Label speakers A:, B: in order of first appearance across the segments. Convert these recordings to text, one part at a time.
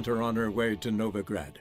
A: Her on her way to Novigrad.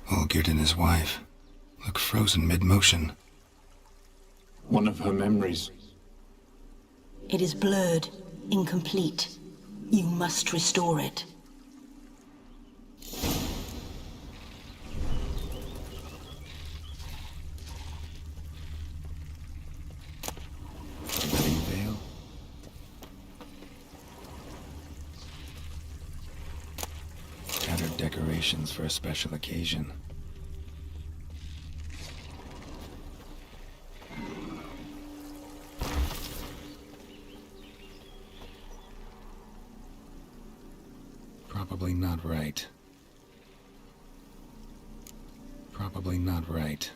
B: Olgierd and his wife look frozen mid-motion.
C: One of her memories.
D: It is blurred, incomplete. You must restore it.
B: Wedding veil? Tattered decorations for a special occasion. Probably not right. Probably not right.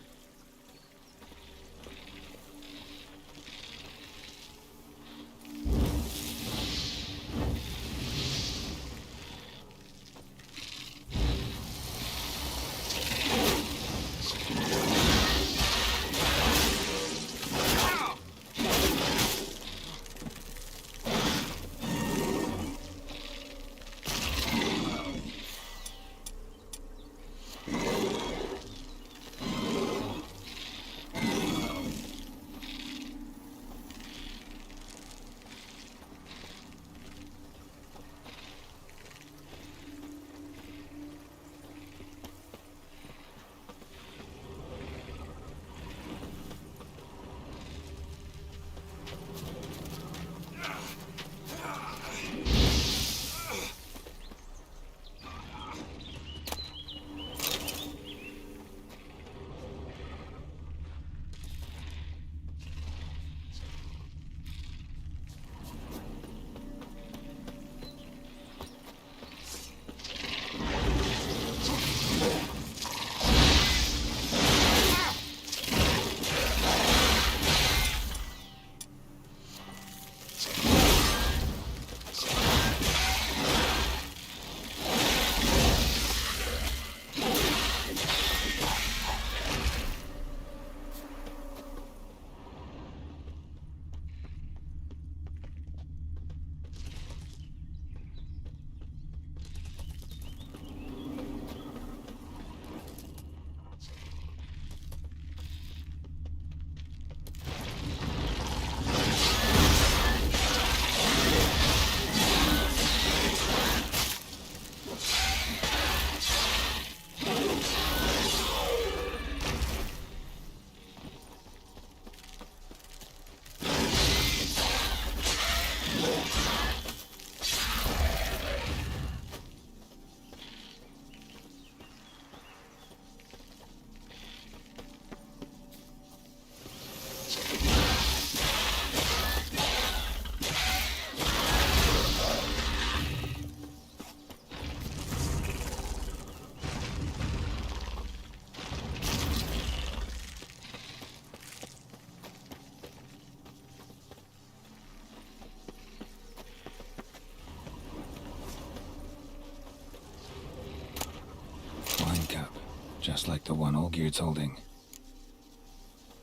B: Just like the one Olgierd's holding.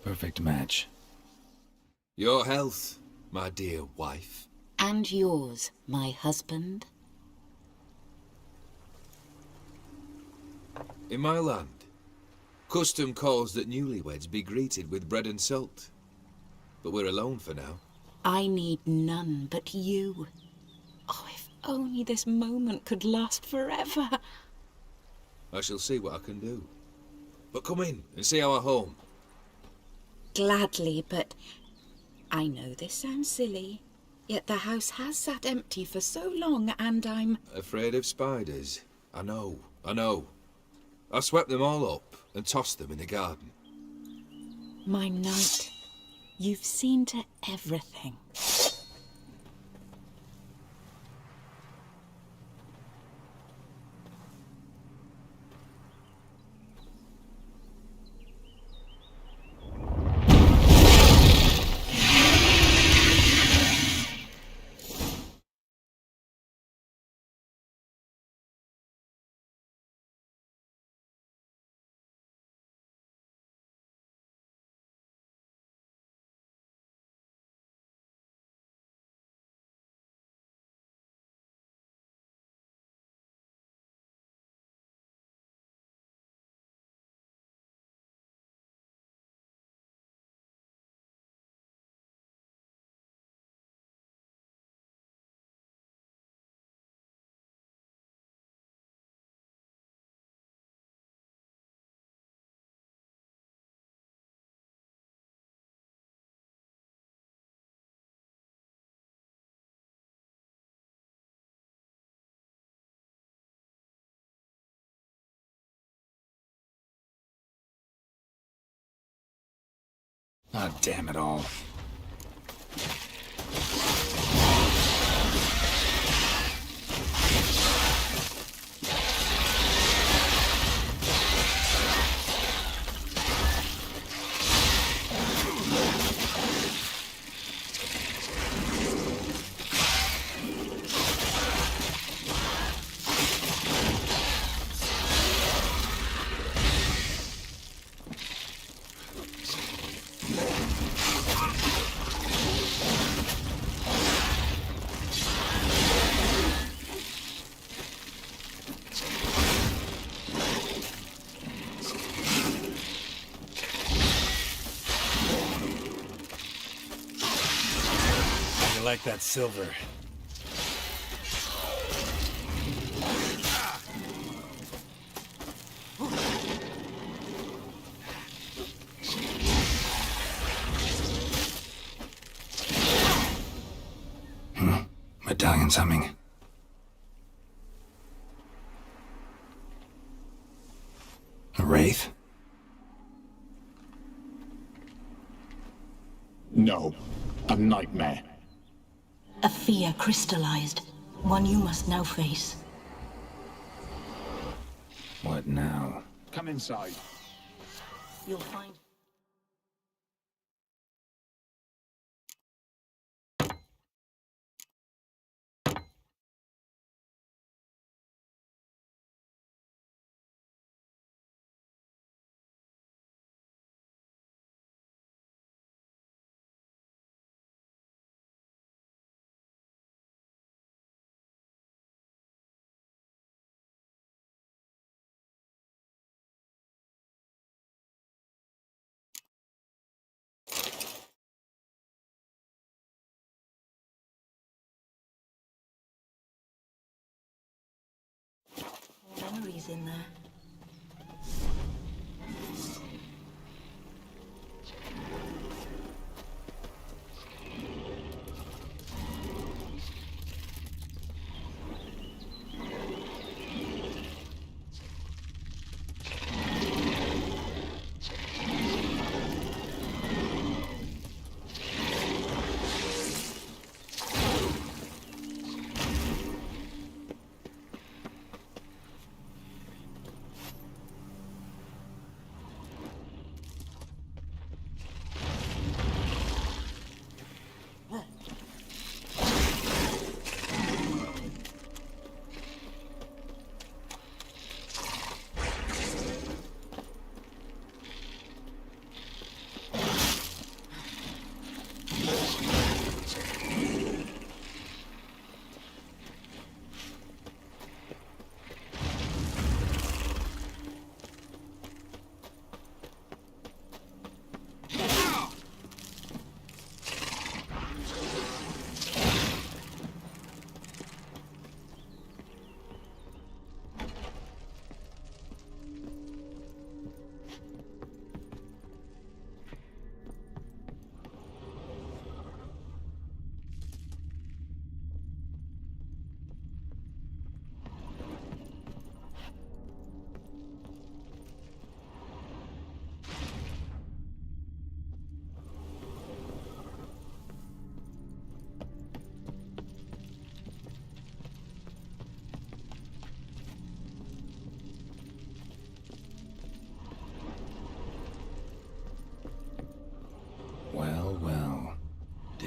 B: Perfect match.
E: Your health, my dear wife.
D: And yours, my husband.
E: In my land, custom calls that newlyweds be greeted with bread and salt. But we're alone for now.
D: I need none but you. Oh, if only this moment could last forever.
E: I shall see what I can do. But come in and see our home.
D: Gladly, but I know this sounds silly, yet the house has sat empty for so long, and I'm...
E: Afraid of spiders? I know. I swept them all up and tossed them in the garden.
D: My knight, you've seen to everything.
B: Ah, damn it all.
F: I like that silver.
B: Medallion's humming. A wraith?
C: No, a nightmare.
D: A fear crystallized, one you must now face.
B: What now?
C: Come inside.
D: You'll find... memories in there.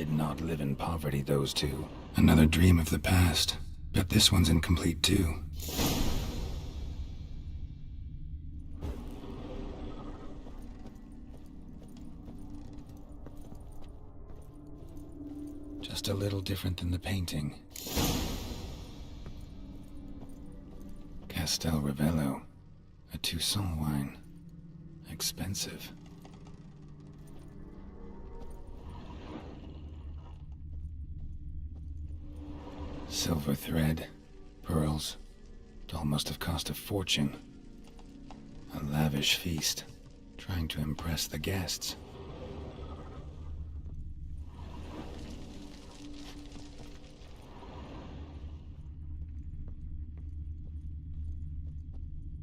B: did not live in poverty, those two. Another dream of the past. Bet this one's incomplete too. Just a little different than the painting. Castel Ravello. A Toussaint wine. Expensive. Silver thread, pearls. It all must have cost a fortune. A lavish feast, trying to impress the guests.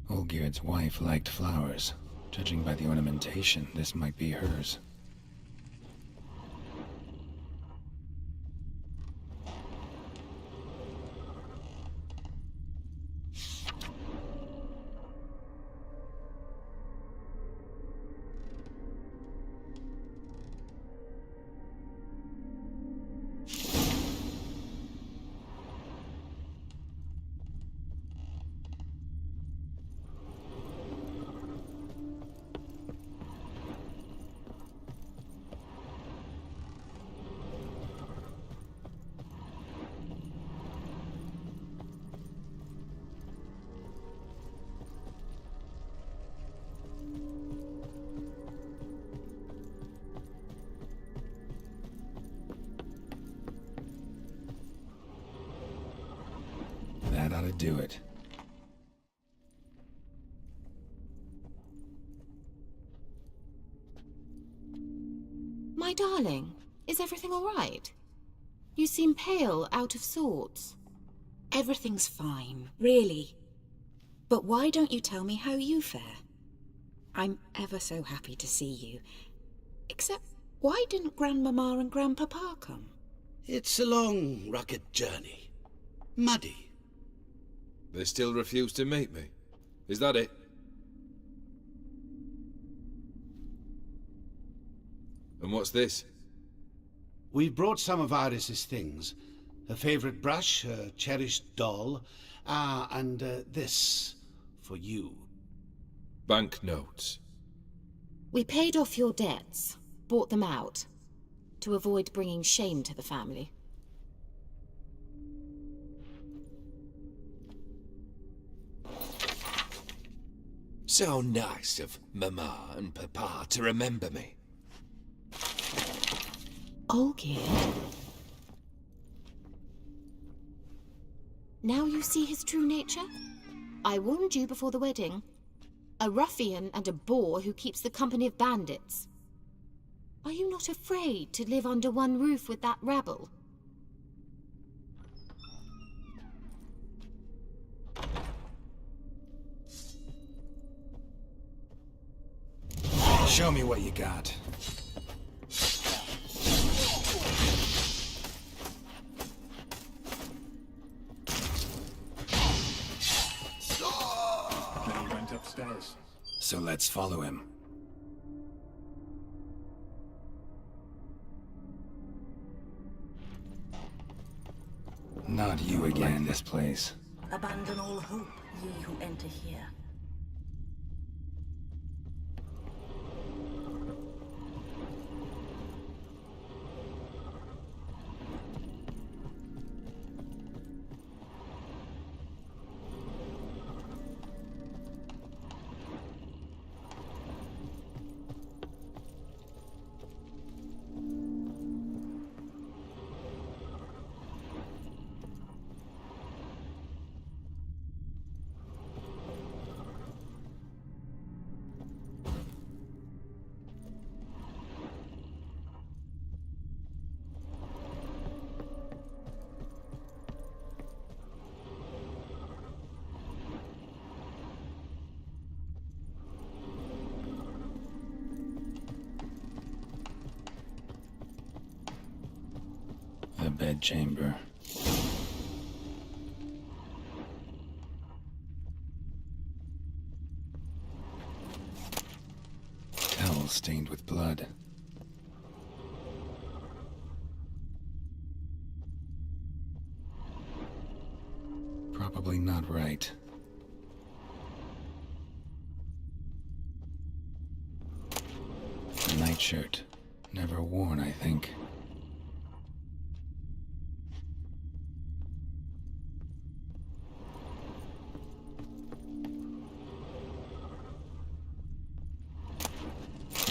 B: Olgierd's wife liked flowers. Judging by the ornamentation, this might be hers. That ought to do it.
G: My darling, is everything all right? You seem pale, out of sorts.
D: Everything's fine, really. But why don't you tell me how you fare? I'm ever so happy to see you. Except, why didn't Grandmama and Grandpapa come?
H: It's a long, rugged journey. Muddy.
E: They still refuse to meet me. Is that it? And what's this?
H: We've brought some of Iris's things. Her favorite brush, her cherished doll, and this for you.
E: Banknotes.
G: We paid off your debts, bought them out, to avoid bringing shame to the family.
E: So nice of Mama and Papa to remember me.
G: Olgierd? Now you see his true nature? I warned you before the wedding. A ruffian and a boor who keeps the company of bandits. Are you not afraid to live under one roof with that rabble?
B: Show me what you got.
C: Then he went upstairs.
B: So let's follow him. Not you again, this place.
I: Abandon all hope, ye who enter here.
B: The bedchamber. Towel stained with blood. Probably not right. A nightshirt. Never worn, I think.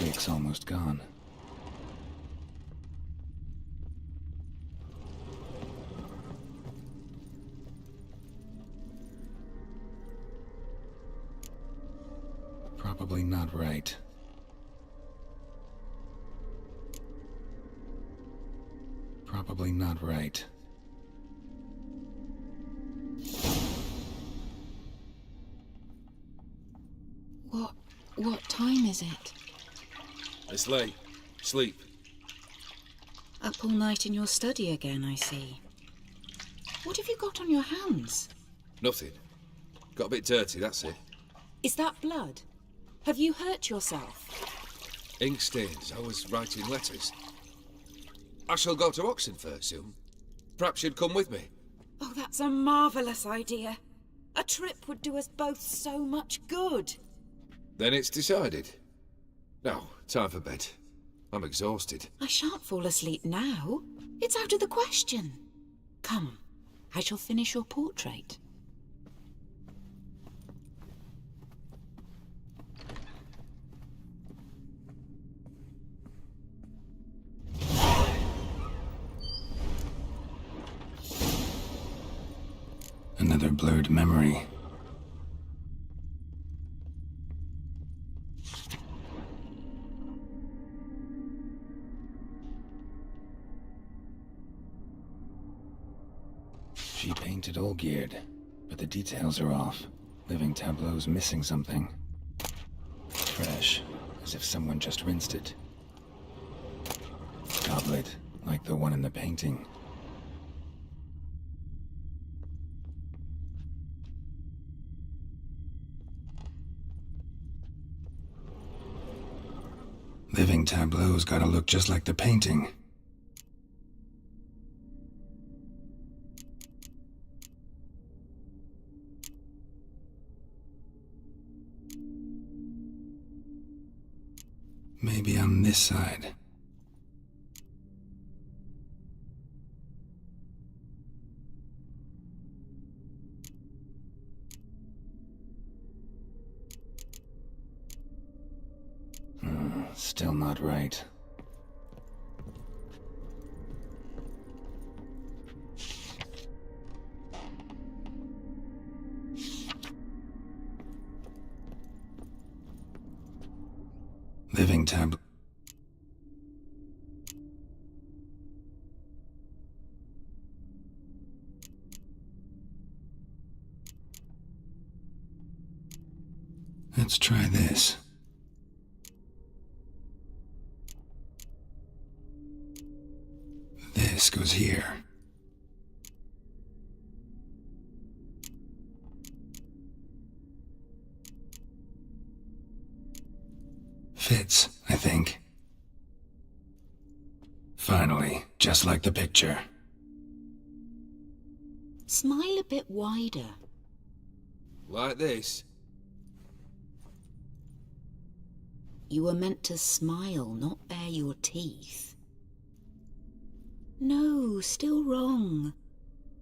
B: Wick's almost gone. Probably not right. Probably not right.
D: What time is it?
E: It's late. Sleep.
D: Up all night in your study again, I see. What have you got on your hands?
E: Nothing. Got a bit dirty, that's it.
D: Is that blood? Have you hurt yourself?
E: Ink stains. I was writing letters. I shall go to Oxenfurt soon. Perhaps you'd come with me.
D: Oh, that's a marvellous idea. A trip would do us both so much good.
E: Then it's decided. Now, time for bed. I'm exhausted.
D: I shan't fall asleep now. It's out of the question. Come, I shall finish your portrait.
B: Another blurred memory. She painted Olgierd, but the details are off. Living tableau's missing something. Fresh, as if someone just rinsed it. Goblet, like the one in the painting. Living tableau's gotta look just like the painting. Maybe on this side. Still not right. Living tab. Let's try this. This goes here. Fits, I think. Finally, just like the picture.
D: Smile a bit wider.
E: Like this?
D: You were meant to smile, not bare your teeth. No, still wrong.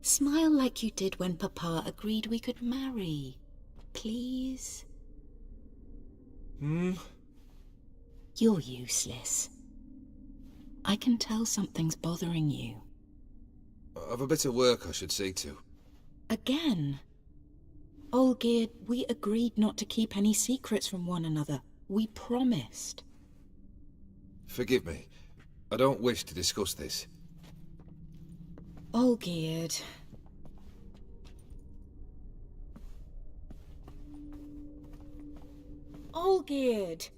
D: Smile like you did when Papa agreed we could marry. Please? You're useless. I can tell something's bothering you.
E: I've a bit of work I should see to.
D: Again? Olgierd, we agreed not to keep any secrets from one another. We promised.
E: Forgive me. I don't wish to discuss this.
D: Olgierd. Olgierd!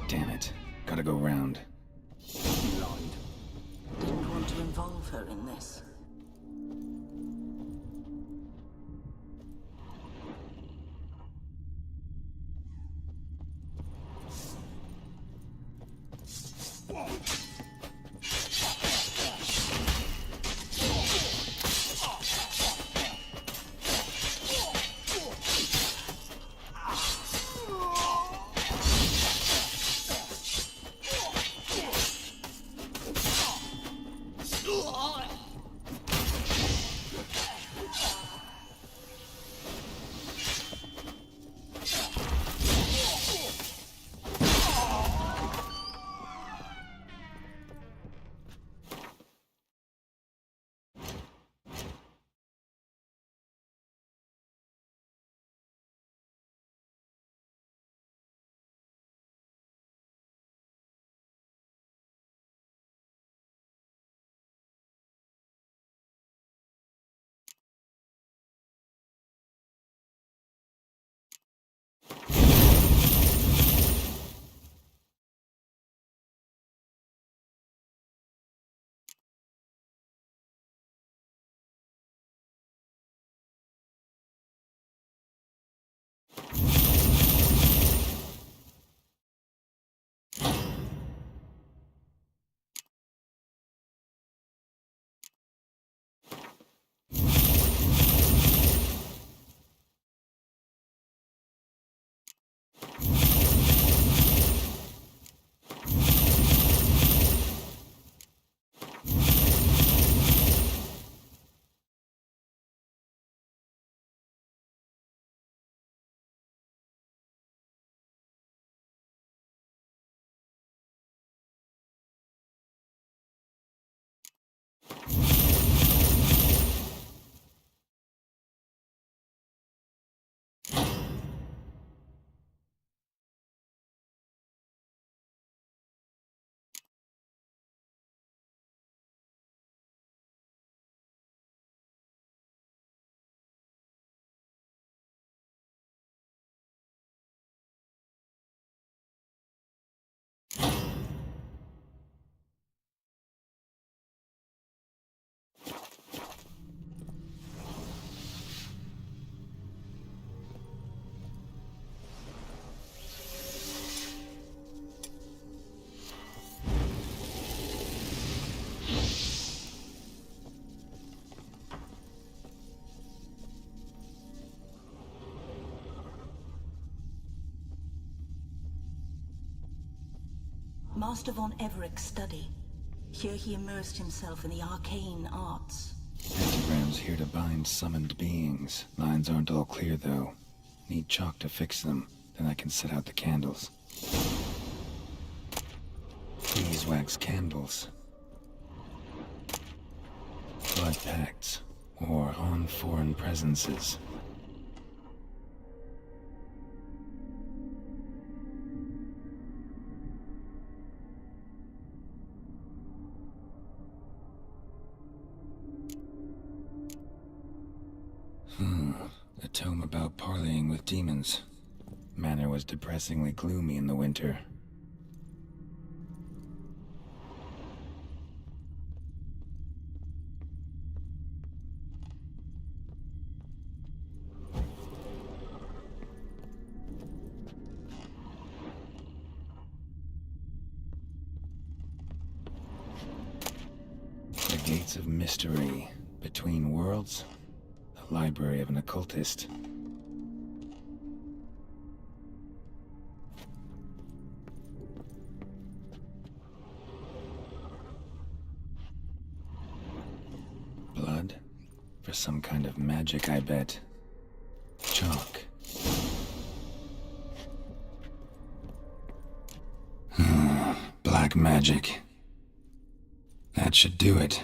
B: Damn it. Gotta go round.
I: You lied. Didn't want to involve her in this. Master von Everett's study. Here he immersed himself in the arcane arts.
B: Pentagrams here to bind summoned beings. Lines aren't all clear, though. Need chalk to fix them. Then I can set out the candles. Beeswax candles. Blood pacts. Or on foreign presences. A tome about parleying with demons. Manor was depressingly gloomy in the winter. The Gates of Mystery. Between Worlds? The Library of an Occultist. Blood? For some kind of magic, I bet. Chalk. Black magic. That should do it.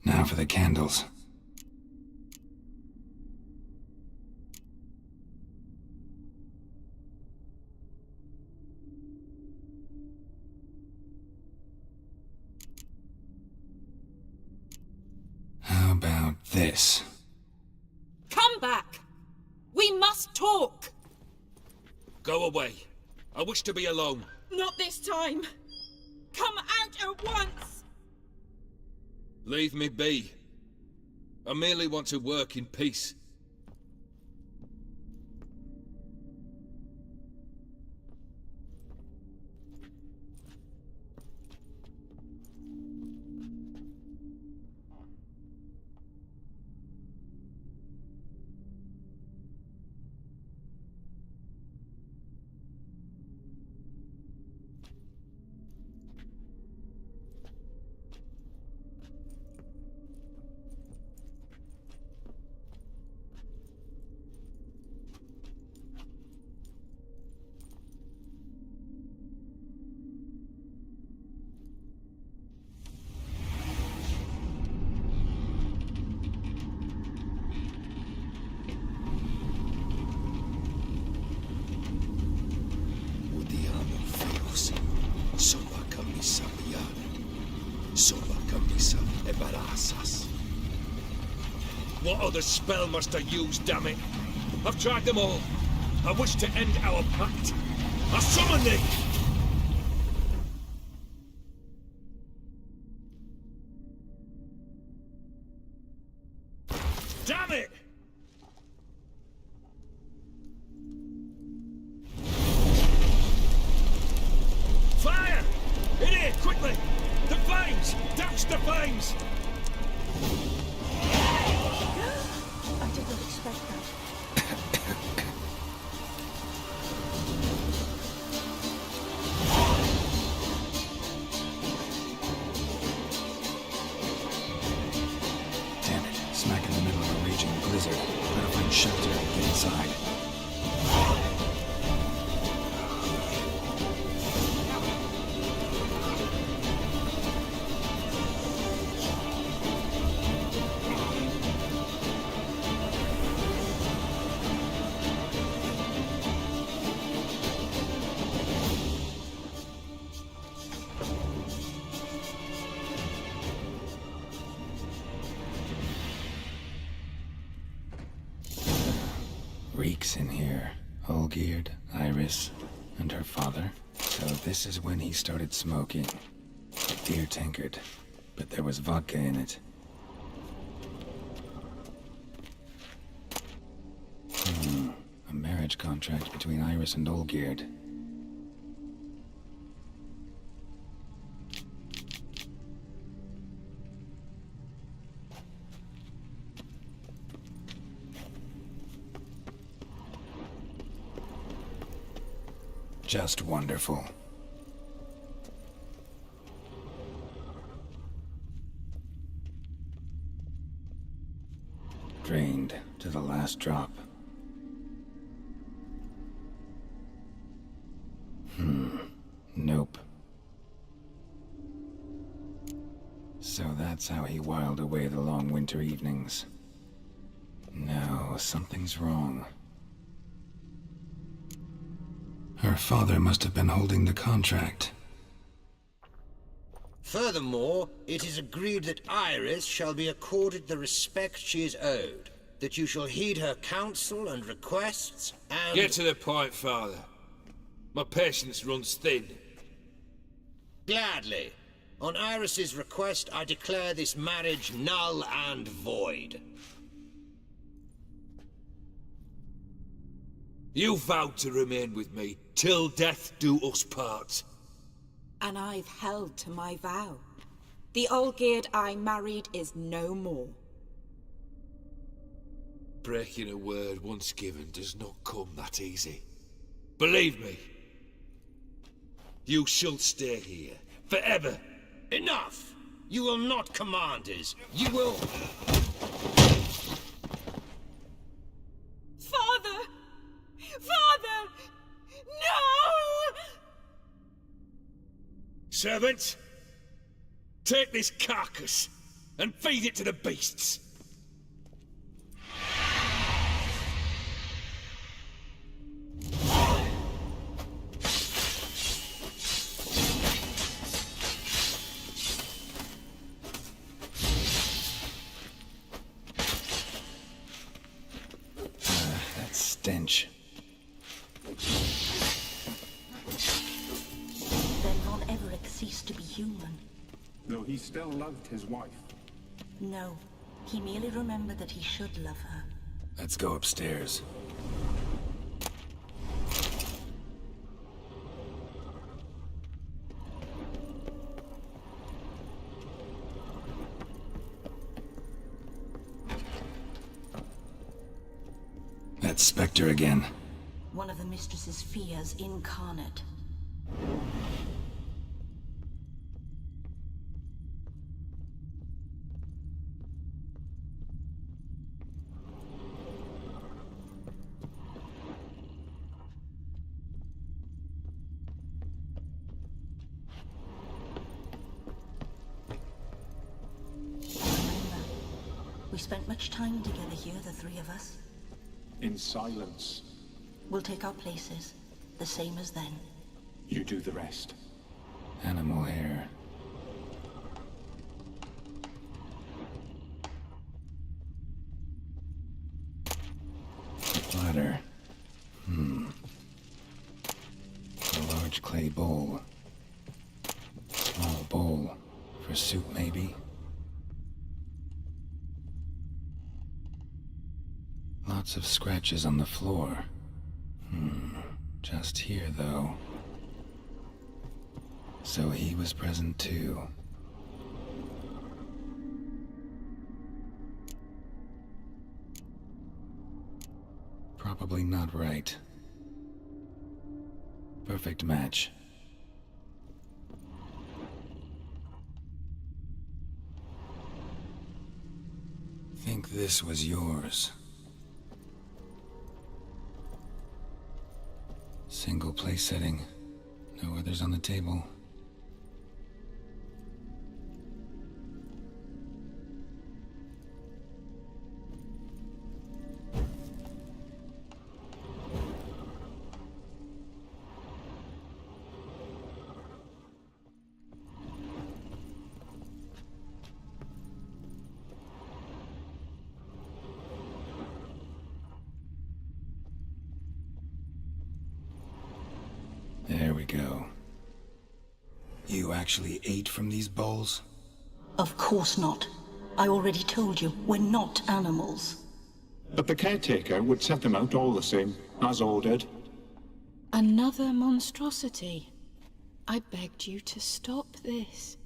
B: Now for the candles. How about this?
D: Come back! We must talk!
E: Go away. I wish to be alone.
D: Not this time! Come out at once!
E: Leave me be. I merely want to work in peace. What other spell must I use, damn it? I've tried them all. I wish to end our pact. I summon thee! Damn it! Fire! In here, quickly! The flames! Douse the flames!
I: I did not expect that.
B: Damn it. Smack in the middle of a raging blizzard. Gotta find shelter and get inside. Reeks in here. Olgierd, Iris, and her father. So this is when he started smoking. A beer tankard. But there was vodka in it. A marriage contract between Iris and Olgierd. Just wonderful. Drained to the last drop. Nope. So that's how he whiled away the long winter evenings. No, something's wrong. Her father must have been holding the contract.
J: Furthermore, it is agreed that Iris shall be accorded the respect she is owed, that you shall heed her counsel and requests, and...
E: Get to the point, Father. My patience runs thin.
J: Gladly. On Iris's request, I declare this marriage null and void.
E: You vowed to remain with me, till death do us part.
D: And I've held to my vow. The Olgierd I married is no more.
E: Breaking a word once given does not come that easy. Believe me. You shall stay here, forever.
J: Enough! You will not command us. You will...
D: Father! Father! No!
E: Servant, take this carcass and feed it to the beasts.
B: That stench.
I: Then Von Everett ceased to be human.
C: Though he still loved his wife.
I: No, he merely remembered that he should love her.
B: Let's go upstairs. That specter again.
I: One of the mistress's fears incarnate. Remember, we spent much time together here, the three of us.
C: In silence.
I: We'll take our places, the same as then.
C: You do the rest.
B: Animal hair. Ladder. A large clay bowl. Small bowl. For soup, maybe? Lots of scratches on the floor. Just here, though. So he was present, too. Probably not right. Perfect match. Think this was yours. Single place setting. No others on the table. There we go. You actually ate from these bowls?
I: Of course not. I already told you, we're not animals.
C: But the caretaker would set them out all the same, as ordered.
D: Another monstrosity. I begged you to stop this.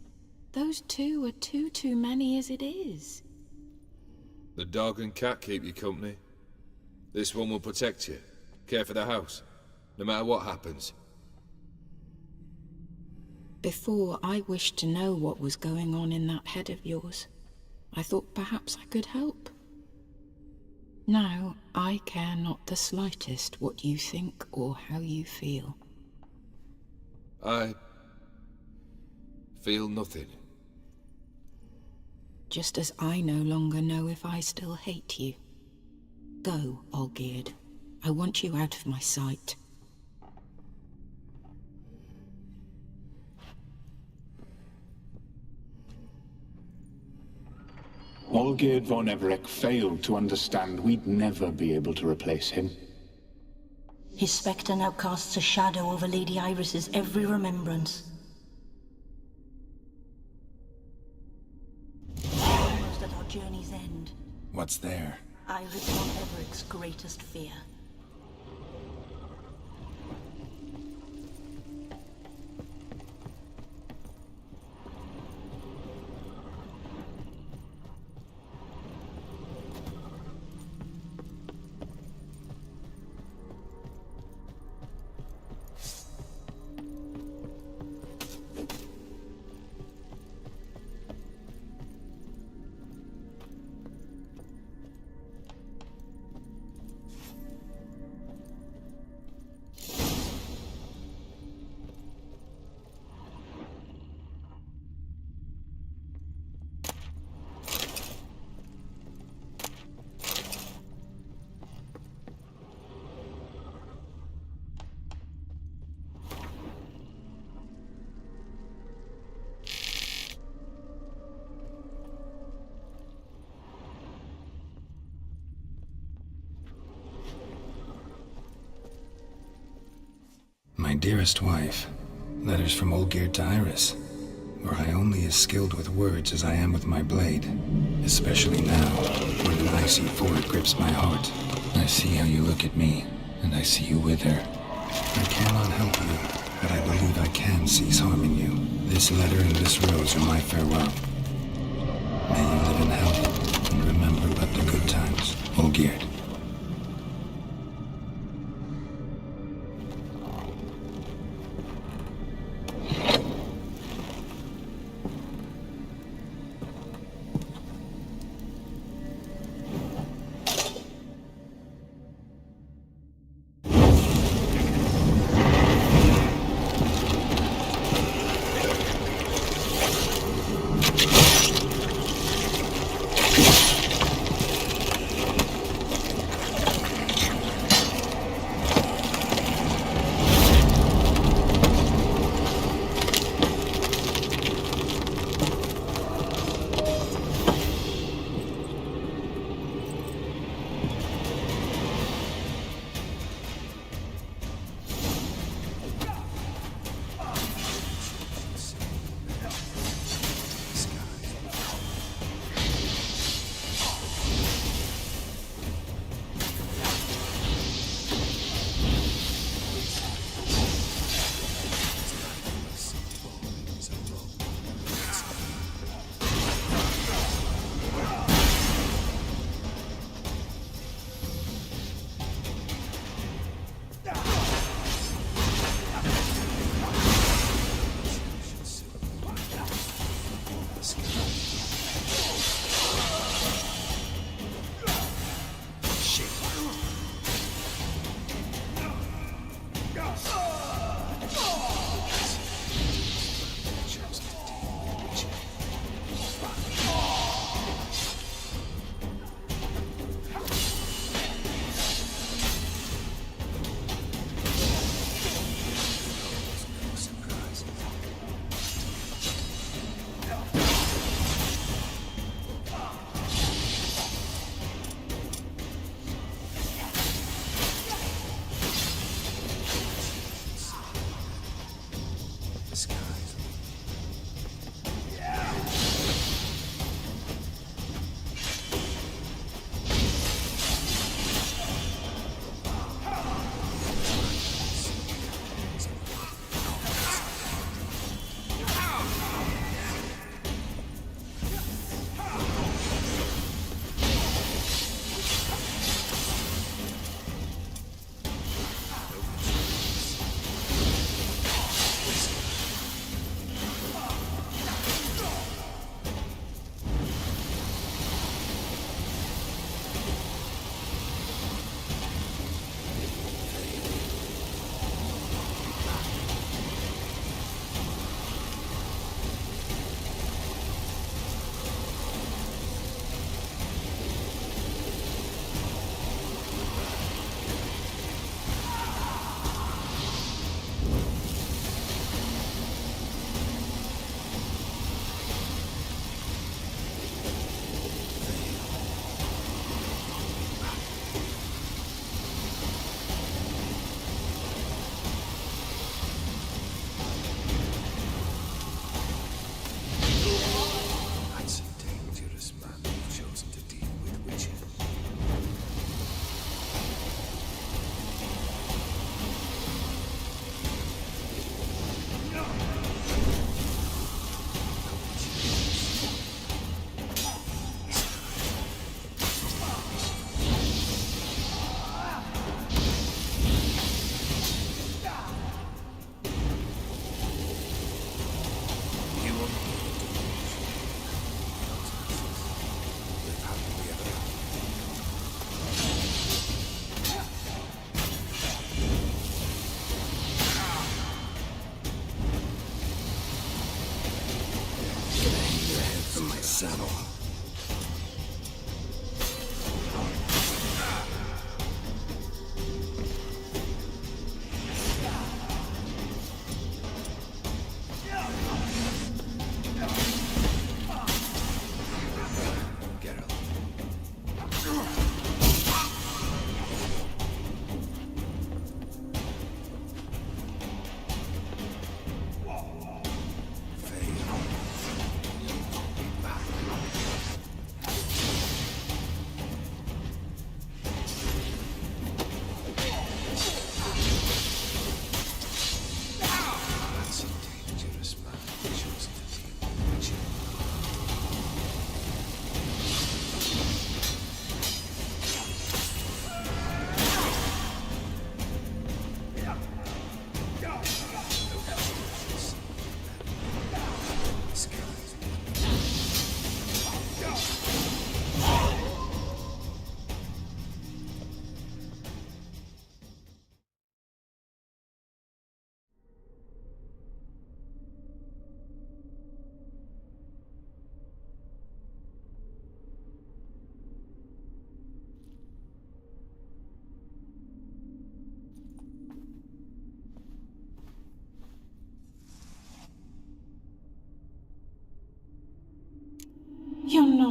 D: Those two are too many as it is.
E: The dog and cat keep you company. This one will protect you, care for the house, no matter what happens.
D: Before, I wished to know what was going on in that head of yours. I thought perhaps I could help. Now, I care not the slightest what you think or how you feel.
E: I feel nothing.
D: Just as I no longer know if I still hate you. Go, Olgierd. I want you out of my sight.
C: Olgierd von Everec failed to understand we'd never be able to replace him.
I: His spectre now casts a shadow over Lady Iris's every remembrance. Almost at our journey's end.
B: What's there?
I: Iris von Everec's greatest fear.
B: My dearest wife, letters from Olgierd to Iris. Were I only as skilled with words as I am with my blade, especially now, when an icy ford grips my heart. I see how you look at me, and I see you with her. I cannot help you, but I believe I can cease harming you. This letter and this rose are my farewell. May you live in health, and remember but the good times. Olgierd.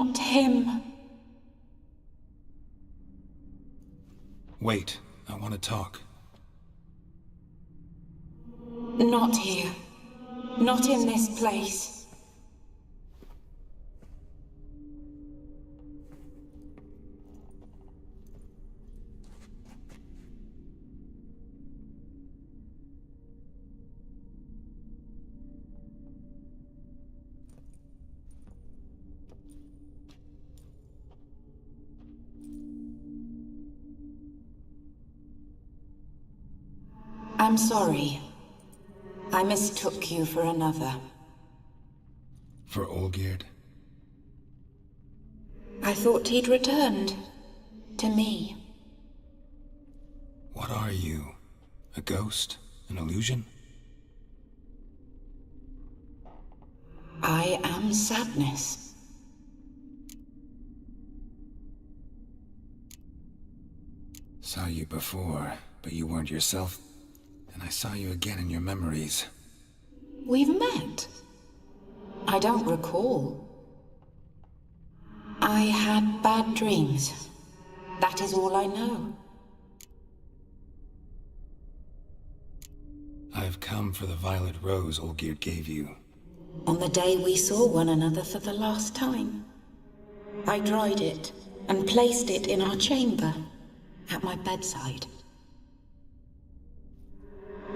I: Not him.
B: Wait, I want to talk.
I: Not here. Not in this place. I'm sorry. I mistook you for another.
B: For Olgierd?
I: I thought he'd returned. To me.
B: What are you? A ghost? An illusion?
I: I am sadness.
B: Saw you before, but you weren't yourself. And I saw you again in your memories.
I: We've met. I don't recall. I had bad dreams. That is all I know.
B: I've come for the violet rose Olgierd gave you.
I: On the day we saw one another for the last time, I dried it and placed it in our chamber, at my bedside.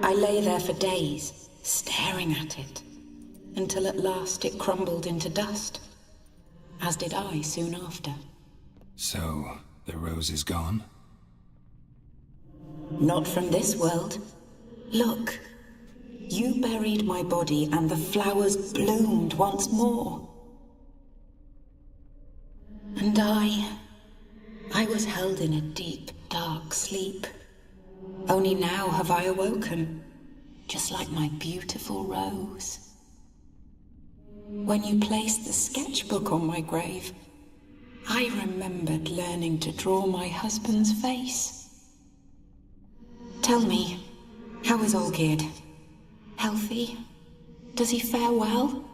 I: I lay there for days, staring at it, until at last it crumbled into dust, as did I soon after.
B: So, the rose is gone?
I: Not from this world. Look, you buried my body and the flowers bloomed once more. And I was held in a deep, dark sleep. Only now have I awoken, just like my beautiful rose. When you placed the sketchbook on my grave, I remembered learning to draw my husband's face. Tell me, how is Olgierd? Healthy? Does he fare well?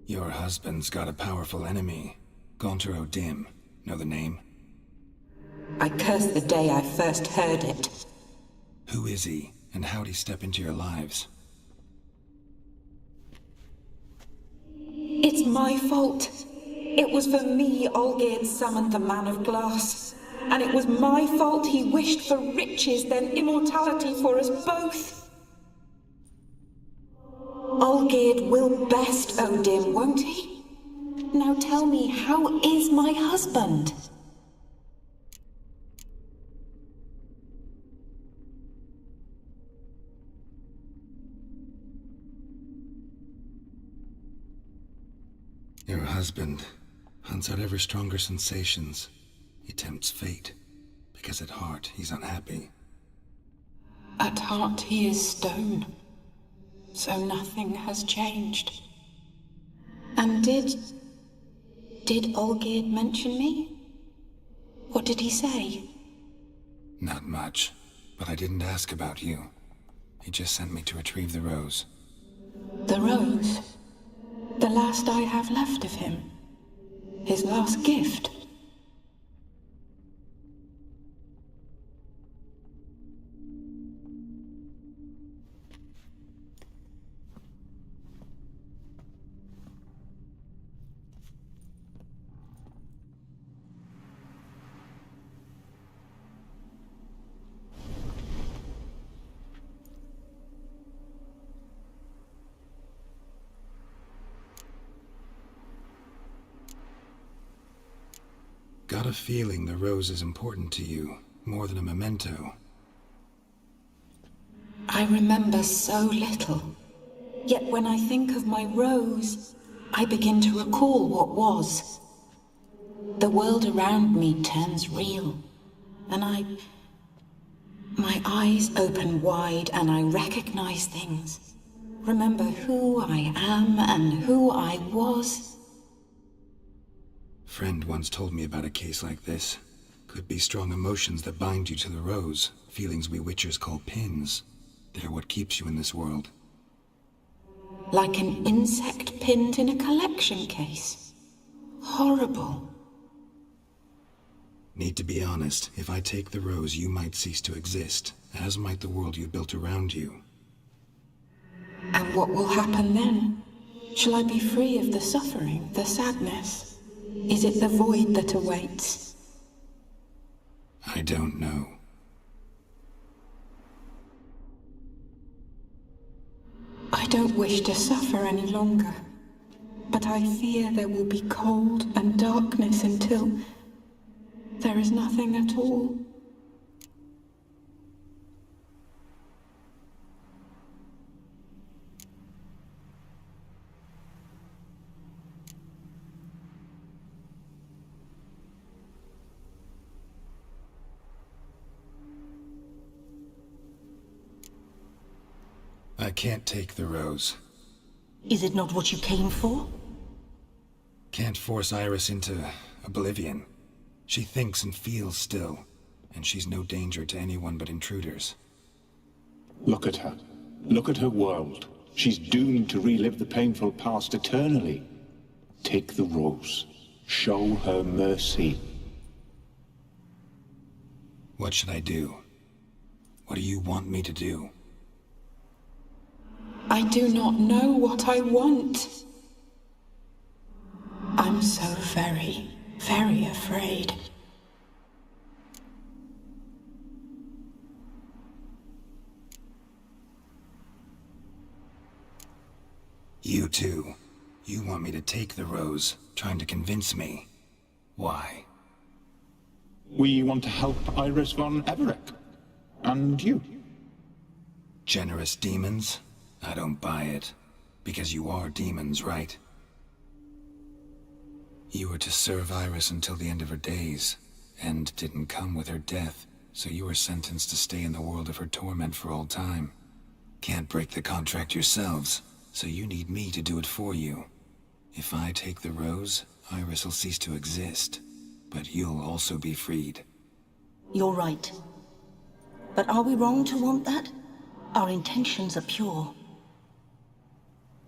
B: Your husband's got a powerful enemy. Gaunter O'Dim. Know the name?
I: I curse the day I first heard it.
B: Who is he, and how'd he step into your lives?
I: It's my fault. It was for me Olgierd summoned the Man of Glass. And it was my fault he wished for riches, then immortality for us both. Olgierd will best O'Dim, won't he? Now tell me, how is my husband?
B: Your husband hunts out ever stronger sensations. He tempts fate, because at heart he's unhappy.
I: At heart he is stone, so nothing has changed. And did Olgierd mention me? What did he say?
B: Not much, but I didn't ask about you. He just sent me to retrieve the rose.
I: The rose? The last I have left of him? His last gift?
B: Got a feeling the rose is important to you, more than a memento.
I: I remember so little. Yet when I think of my rose, I begin to recall what was. The world around me turns real, and my eyes open wide and I recognize things. Remember who I am and who I was.
B: Friend once told me about a case like this. Could be strong emotions that bind you to the rose, feelings we witchers call pins. They're what keeps you in this world.
I: Like an insect pinned in a collection case. Horrible.
B: Need to be honest, if I take the rose, you might cease to exist, as might the world you built around you.
I: And what will happen then? Shall I be free of the suffering, the sadness? Is it the void that awaits?
B: I don't know.
I: I don't wish to suffer any longer, but I fear there will be cold and darkness until there is nothing at all.
B: I can't take the rose.
K: Is it not what you came for?
B: Can't force Iris into oblivion. She thinks and feels still, and she's no danger to anyone but intruders.
C: Look at her. Look at her world. She's doomed to relive the painful past eternally. Take the rose. Show her mercy.
B: What should I do? What do you want me to do?
I: I do not know what I want. I'm so very, very afraid.
B: You too. You want me to take the rose, trying to convince me. Why?
C: We want to help Iris von Everec. And you.
B: Generous demons? I don't buy it. Because you are demons, right? You were to serve Iris until the end of her days. End didn't come with her death, so you were sentenced to stay in the world of her torment for all time. Can't break the contract yourselves, so you need me to do it for you. If I take the rose, Iris will cease to exist. But you'll also be freed.
K: You're right. But are we wrong to want that? Our intentions are pure.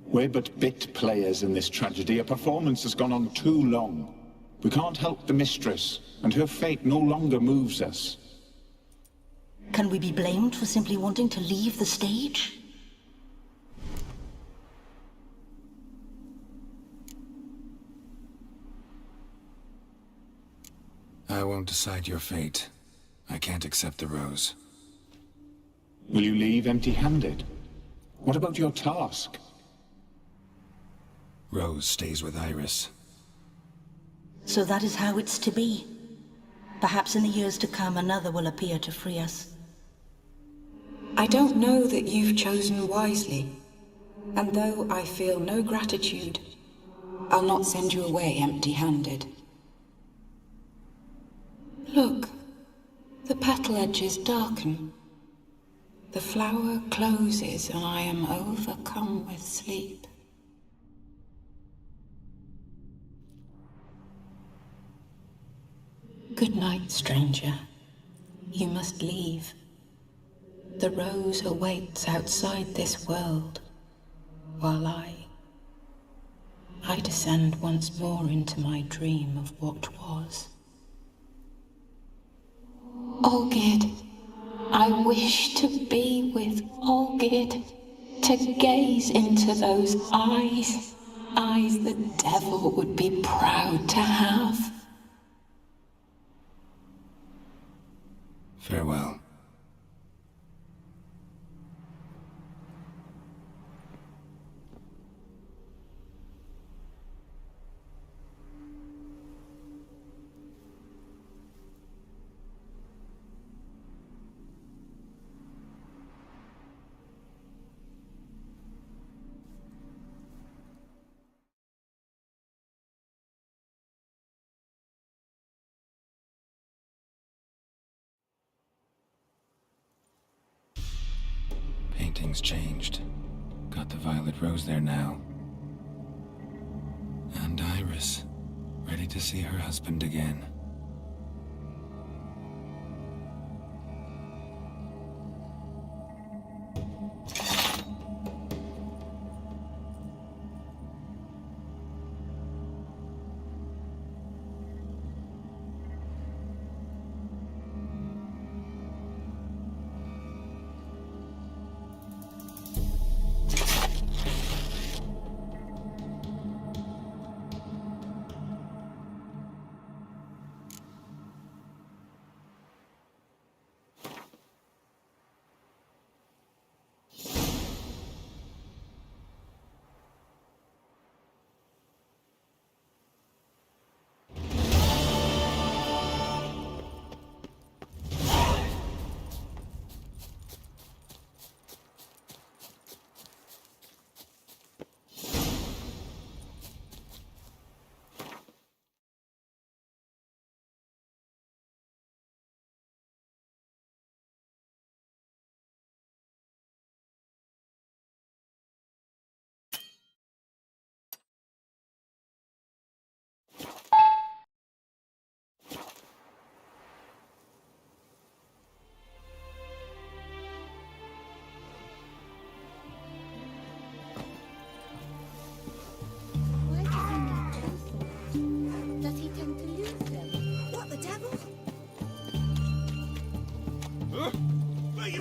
C: We're but bit players in this tragedy. A performance has gone on too long. We can't help the mistress, and her fate no longer moves us.
K: Can we be blamed for simply wanting to leave the stage?
B: I won't decide your fate. I can't accept the rose.
C: Will you leave empty-handed? What about your task?
B: Rose stays with Iris.
K: So that is how it's to be. Perhaps in the years to come another will appear to free us.
I: I don't know that you've chosen wisely, and though I feel no gratitude, I'll not send you away empty-handed. Look, the petal edges darken. The flower closes and I am overcome with sleep. Good night, stranger. You must leave. The rose awaits outside this world, while I descend once more into my dream of what was. Olgerd, I wish to be with Olgerd, to gaze into those eyes the devil would be proud to have.
B: Farewell. Painting's changed. Got the violet rose there now. And Iris, ready to see her husband again.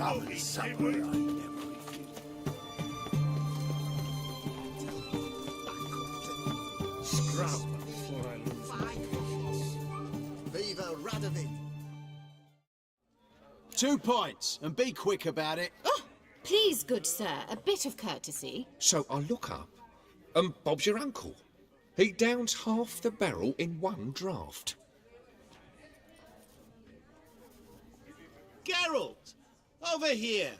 L: Scrub and supper, I never
H: Scrub before I lose.
J: Viva Radovid!
L: 2 points, and be quick about it.
G: Oh, please, good sir, a bit of courtesy.
E: So I look up, and Bob's your uncle. He downs half the barrel in one draught.
H: Geralt! Over here!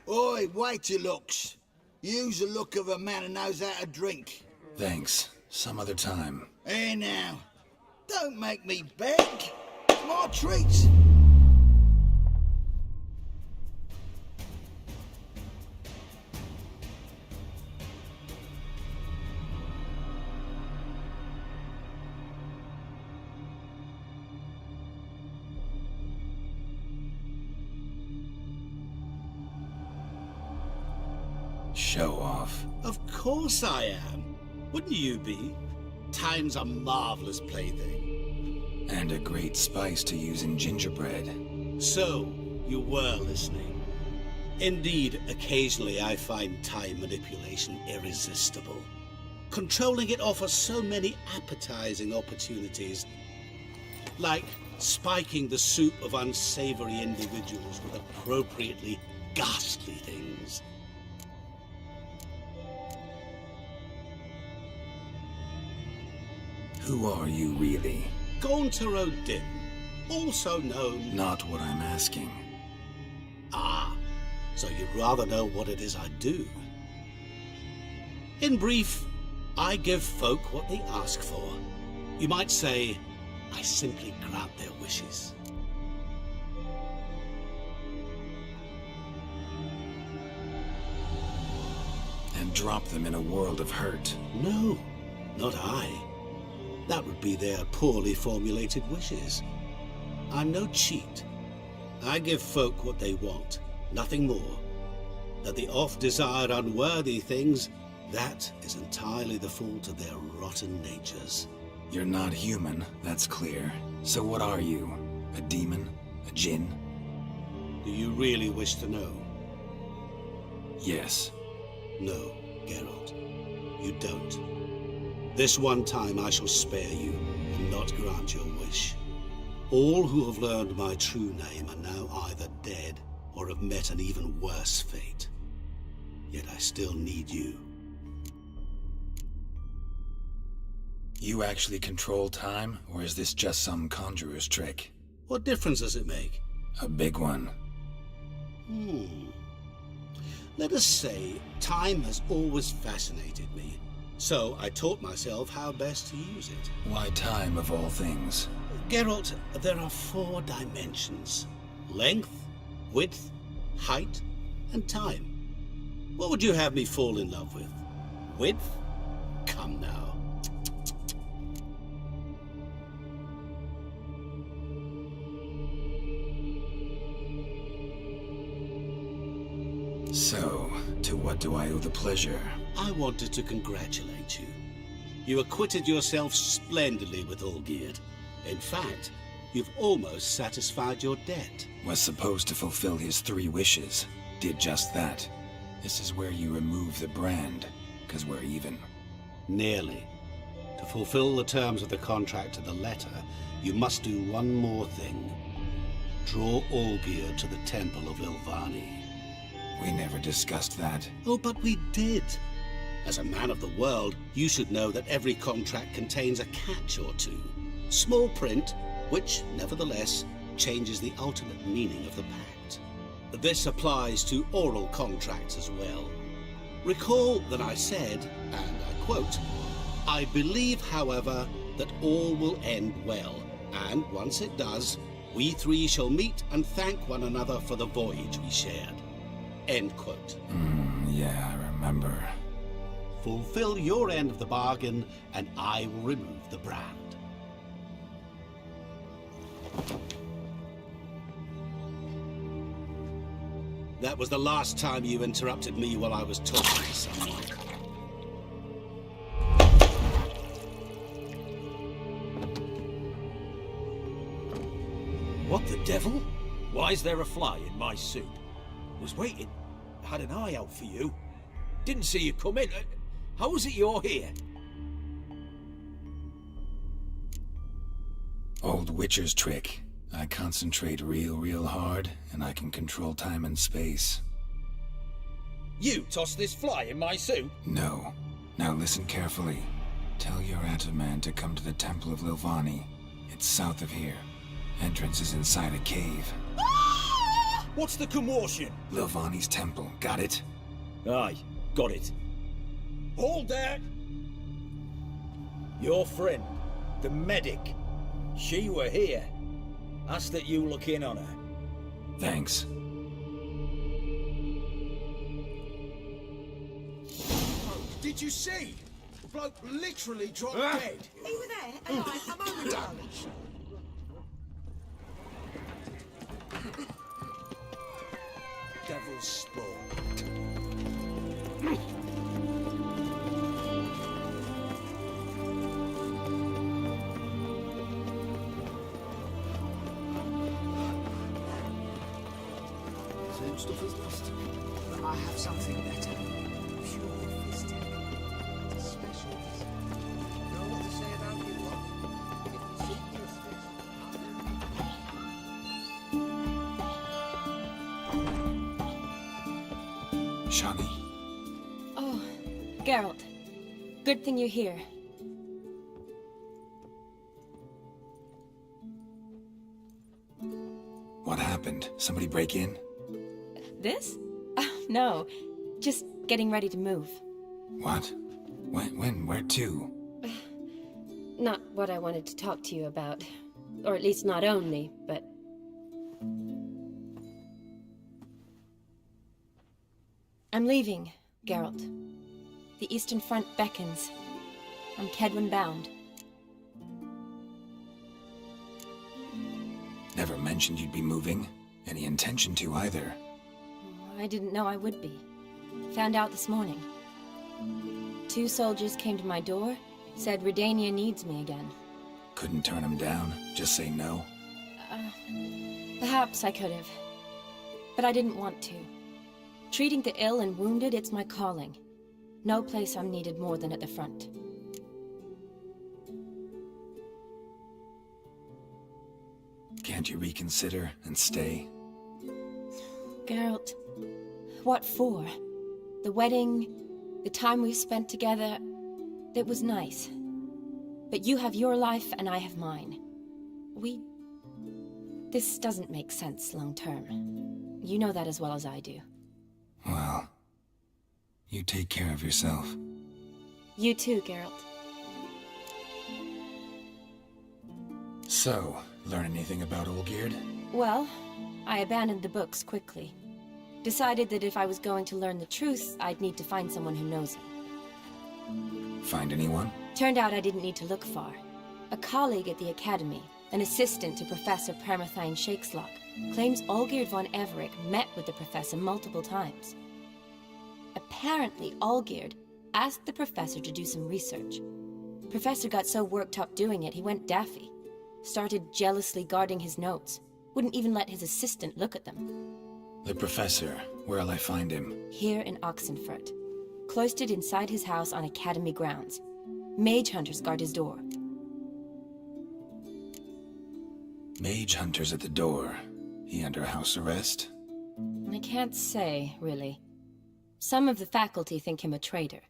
L: Oi, wait your looks. Use the look of a man who knows how to drink.
B: Thanks. Some other time.
L: Here now. Don't make me beg. It's my treat.
B: Show off.
H: Of course I am. Wouldn't you be? Time's a marvelous plaything.
B: And a great spice to use in gingerbread.
H: So, you were listening. Indeed, occasionally I find time manipulation irresistible. Controlling it offers so many appetizing opportunities. Like spiking the soup of unsavory individuals with appropriately ghastly things.
B: Who are you really?
H: Gaunter O'Dim, also known...
B: Not what I'm asking.
H: Ah, so you'd rather know what it is I do. In brief, I give folk what they ask for. You might say, I simply grant their wishes.
B: And drop them in a world of hurt.
H: No, not I. That would be their poorly formulated wishes. I'm no cheat. I give folk what they want, nothing more. That the oft-desired unworthy things, that is entirely the fault of their rotten natures.
B: You're not human, that's clear. So what are you? A demon? A djinn?
H: Do you really wish to know?
B: Yes.
H: No, Geralt. You don't. This one time I shall spare you, and not grant your wish. All who have learned my true name are now either dead, or have met an even worse fate. Yet I still need you.
B: You actually control time, or is this just some conjurer's trick?
H: What difference does it make?
B: A big one.
H: Let us say, time has always fascinated me. So I taught myself how best to use it.
B: Why time of all things?
H: Geralt, there are 4 dimensions. Length, width, height, and time. What would you have me fall in love with? Width? Come now.
B: So, to what do I owe the pleasure?
H: I wanted to congratulate you. You acquitted yourself splendidly with Olgierd. In fact, you've almost satisfied your debt.
B: Was supposed to fulfill his 3 wishes. Did just that. This is where you remove the brand, 'cause we're even.
H: Nearly. To fulfill the terms of the contract to the letter, you must do one more thing. Draw Olgierd to the Temple of Ilvani.
B: We never discussed that.
H: Oh, but we did. As a man of the world, you should know that every contract contains a catch or two. Small print, which, nevertheless, changes the ultimate meaning of the pact. This applies to oral contracts as well. Recall that I said, and I quote, "I believe, however, that all will end well, and once it does, we 3 shall meet and thank one another for the voyage we shared." End quote.
B: Yeah, I remember.
H: Fulfill your end of the bargain, and I will remove the brand. That was the last time you interrupted me while I was talking to someone. What the devil?
M: Why is there a fly in my soup? Was waiting. Had an eye out for you. Didn't see you come in. How is it you're here?
B: Old Witcher's trick. I concentrate real hard, and I can control time and space.
M: You tossed this fly in my soup?
B: No. Now listen carefully. Tell your Ataman to come to the Temple of Lilvani. It's south of here. Entrance is inside a cave.
M: What's the commotion?
B: Lilvani's temple, got it?
M: Aye, got it. Hold there! Your friend, the medic, she were here. Ask that you look in on her.
B: Thanks.
L: Did you see? The bloke literally dropped dead.
N: You were there? Alive? I'm over, darling.
L: Devil's spawn.
N: Same stuff as last. But I have something better. Pure fisting. It's a special fist. Know what to say about you, what? It's genius fist.
B: Shani.
O: Oh, Geralt. Good thing you're here.
B: What happened? Somebody break in?
O: This? No. Just getting ready to move.
B: What? When? Where to?
O: Not what I wanted to talk to you about. Or at least not only, but... I'm leaving, Geralt. The Eastern Front beckons. I'm Kedwin bound.
B: Never mentioned you'd be moving. Any intention to either.
O: I didn't know I would be. Found out this morning. 2 soldiers came to my door, said Redania needs me again.
B: Couldn't turn him down? Just say no?
O: Perhaps I could have. But I didn't want to. Treating the ill and wounded, it's my calling. No place I'm needed more than at the front.
B: Can't you reconsider and stay?
O: Geralt, what for? The wedding, the time we've spent together, it was nice. But you have your life and I have mine. This doesn't make sense long term. You know that as well as I do.
B: Well, you take care of yourself.
O: You too, Geralt.
B: So, learn anything about Olgierd?
O: Well, I abandoned the books quickly. Decided that if I was going to learn the truth, I'd need to find someone who knows him.
B: Find anyone?
O: Turned out I didn't need to look far. A colleague at the Academy, an assistant to Professor Permathine Shakeslock, claims Olgierd von Everick met with the professor multiple times. Apparently, Olgierd asked the professor to do some research. Professor got so worked up doing it, he went daffy. Started jealously guarding his notes. Wouldn't even let his assistant look at them.
B: The professor, where'll I find him?
O: Here in Oxenfurt. Cloistered inside his house on Academy grounds. Mage hunters guard his door.
B: Mage hunters at the door. He under house arrest?
O: I can't say, really. Some of the faculty think him a traitor.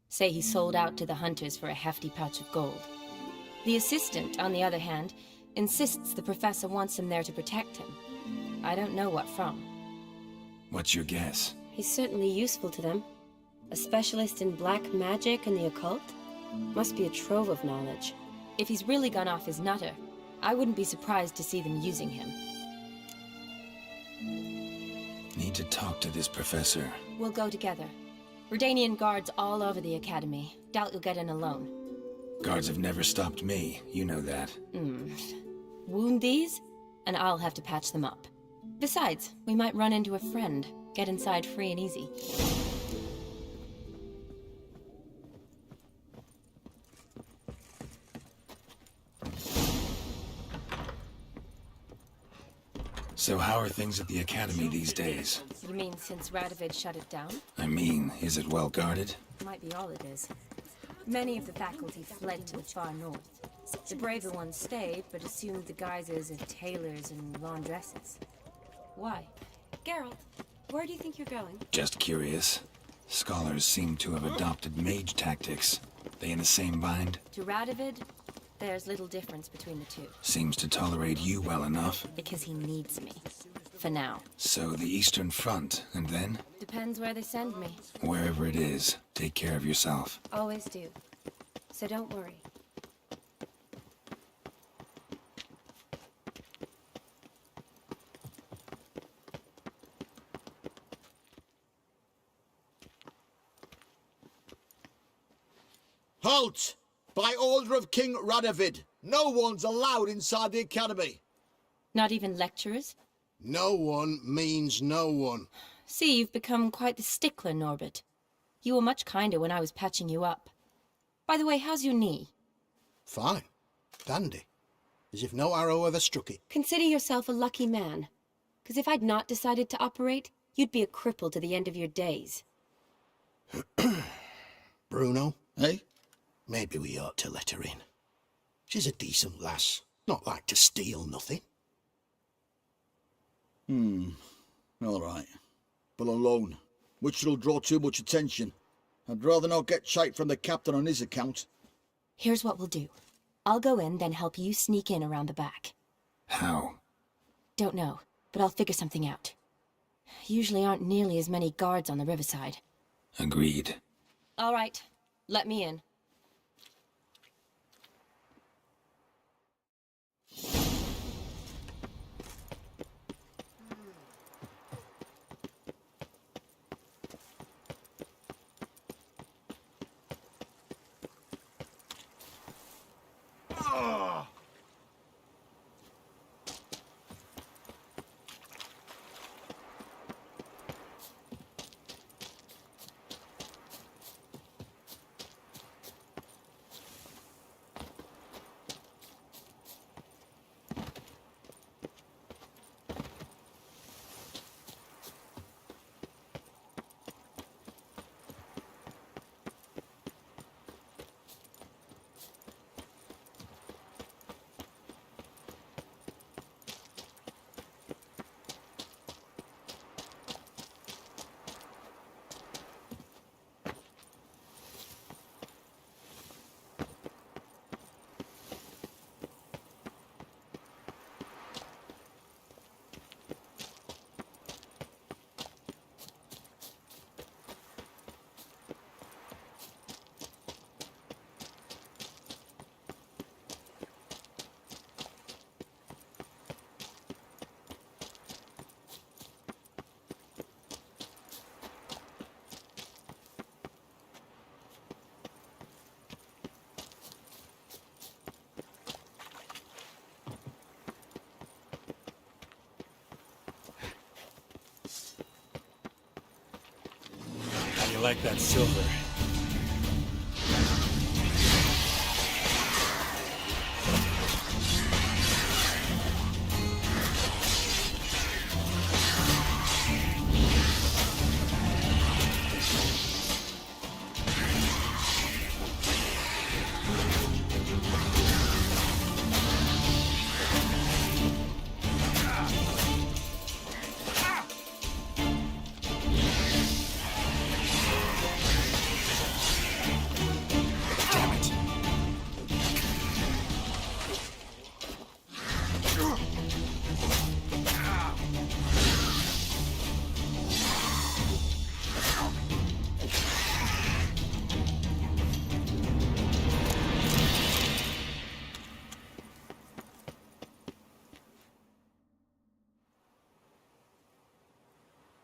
O: Say he sold out to the hunters for a hefty pouch of gold. The assistant, on the other hand, insists the professor wants him there to protect him. I don't know what from.
B: What's your guess?
O: He's certainly useful to them. A specialist in black magic and the occult? Must be a trove of knowledge. If he's really gone off his nutter, I wouldn't be surprised to see them using him.
B: Need to talk to this professor.
O: We'll go together. Redanian guards all over the Academy. Doubt you'll get in alone.
B: Guards have never stopped me, you know that.
O: Wound these, and I'll have to patch them up. Besides, we might run into a friend. Get inside free and easy.
B: So how are things at the Academy these days?
O: You mean since Radovid shut it down?
B: I mean, is it well guarded?
O: Might be all it is. Many of the faculty fled to the far north. The braver ones stayed, but assumed the guises of tailors and laundresses. Why?
P: Geralt, where do you think you're going?
B: Just curious. Scholars seem to have adopted mage tactics. They in the same bind?
O: To Radovid, there's little difference between the two.
B: Seems to tolerate you well enough.
O: Because he needs me. For now.
B: So the Eastern Front, and then?
O: Depends where they send me.
B: Wherever it is, take care of yourself.
O: Always do. So don't worry.
L: Halt! By order of King Radovid, no one's allowed inside the Academy.
O: Not even lecturers?
L: No one means no one.
O: See, you've become quite the stickler, Norbert. You were much kinder when I was patching you up. By the way, how's your knee?
L: Fine. Dandy. As if no arrow ever struck it.
P: Consider yourself a lucky man. Because if I'd not decided to operate, you'd be a cripple to the end of your days.
L: Bruno, eh? Maybe we ought to let her in. She's a decent lass. Not like to steal nothing.
Q: All right. But alone, which will draw too much attention. I'd rather not get shite from the captain on his account.
O: Here's what we'll do. I'll go in, then help you sneak in around the back.
B: How?
O: Don't know, but I'll figure something out. Usually aren't nearly as many guards on the riverside.
B: Agreed.
O: All right, let me in.
F: How you like that silver?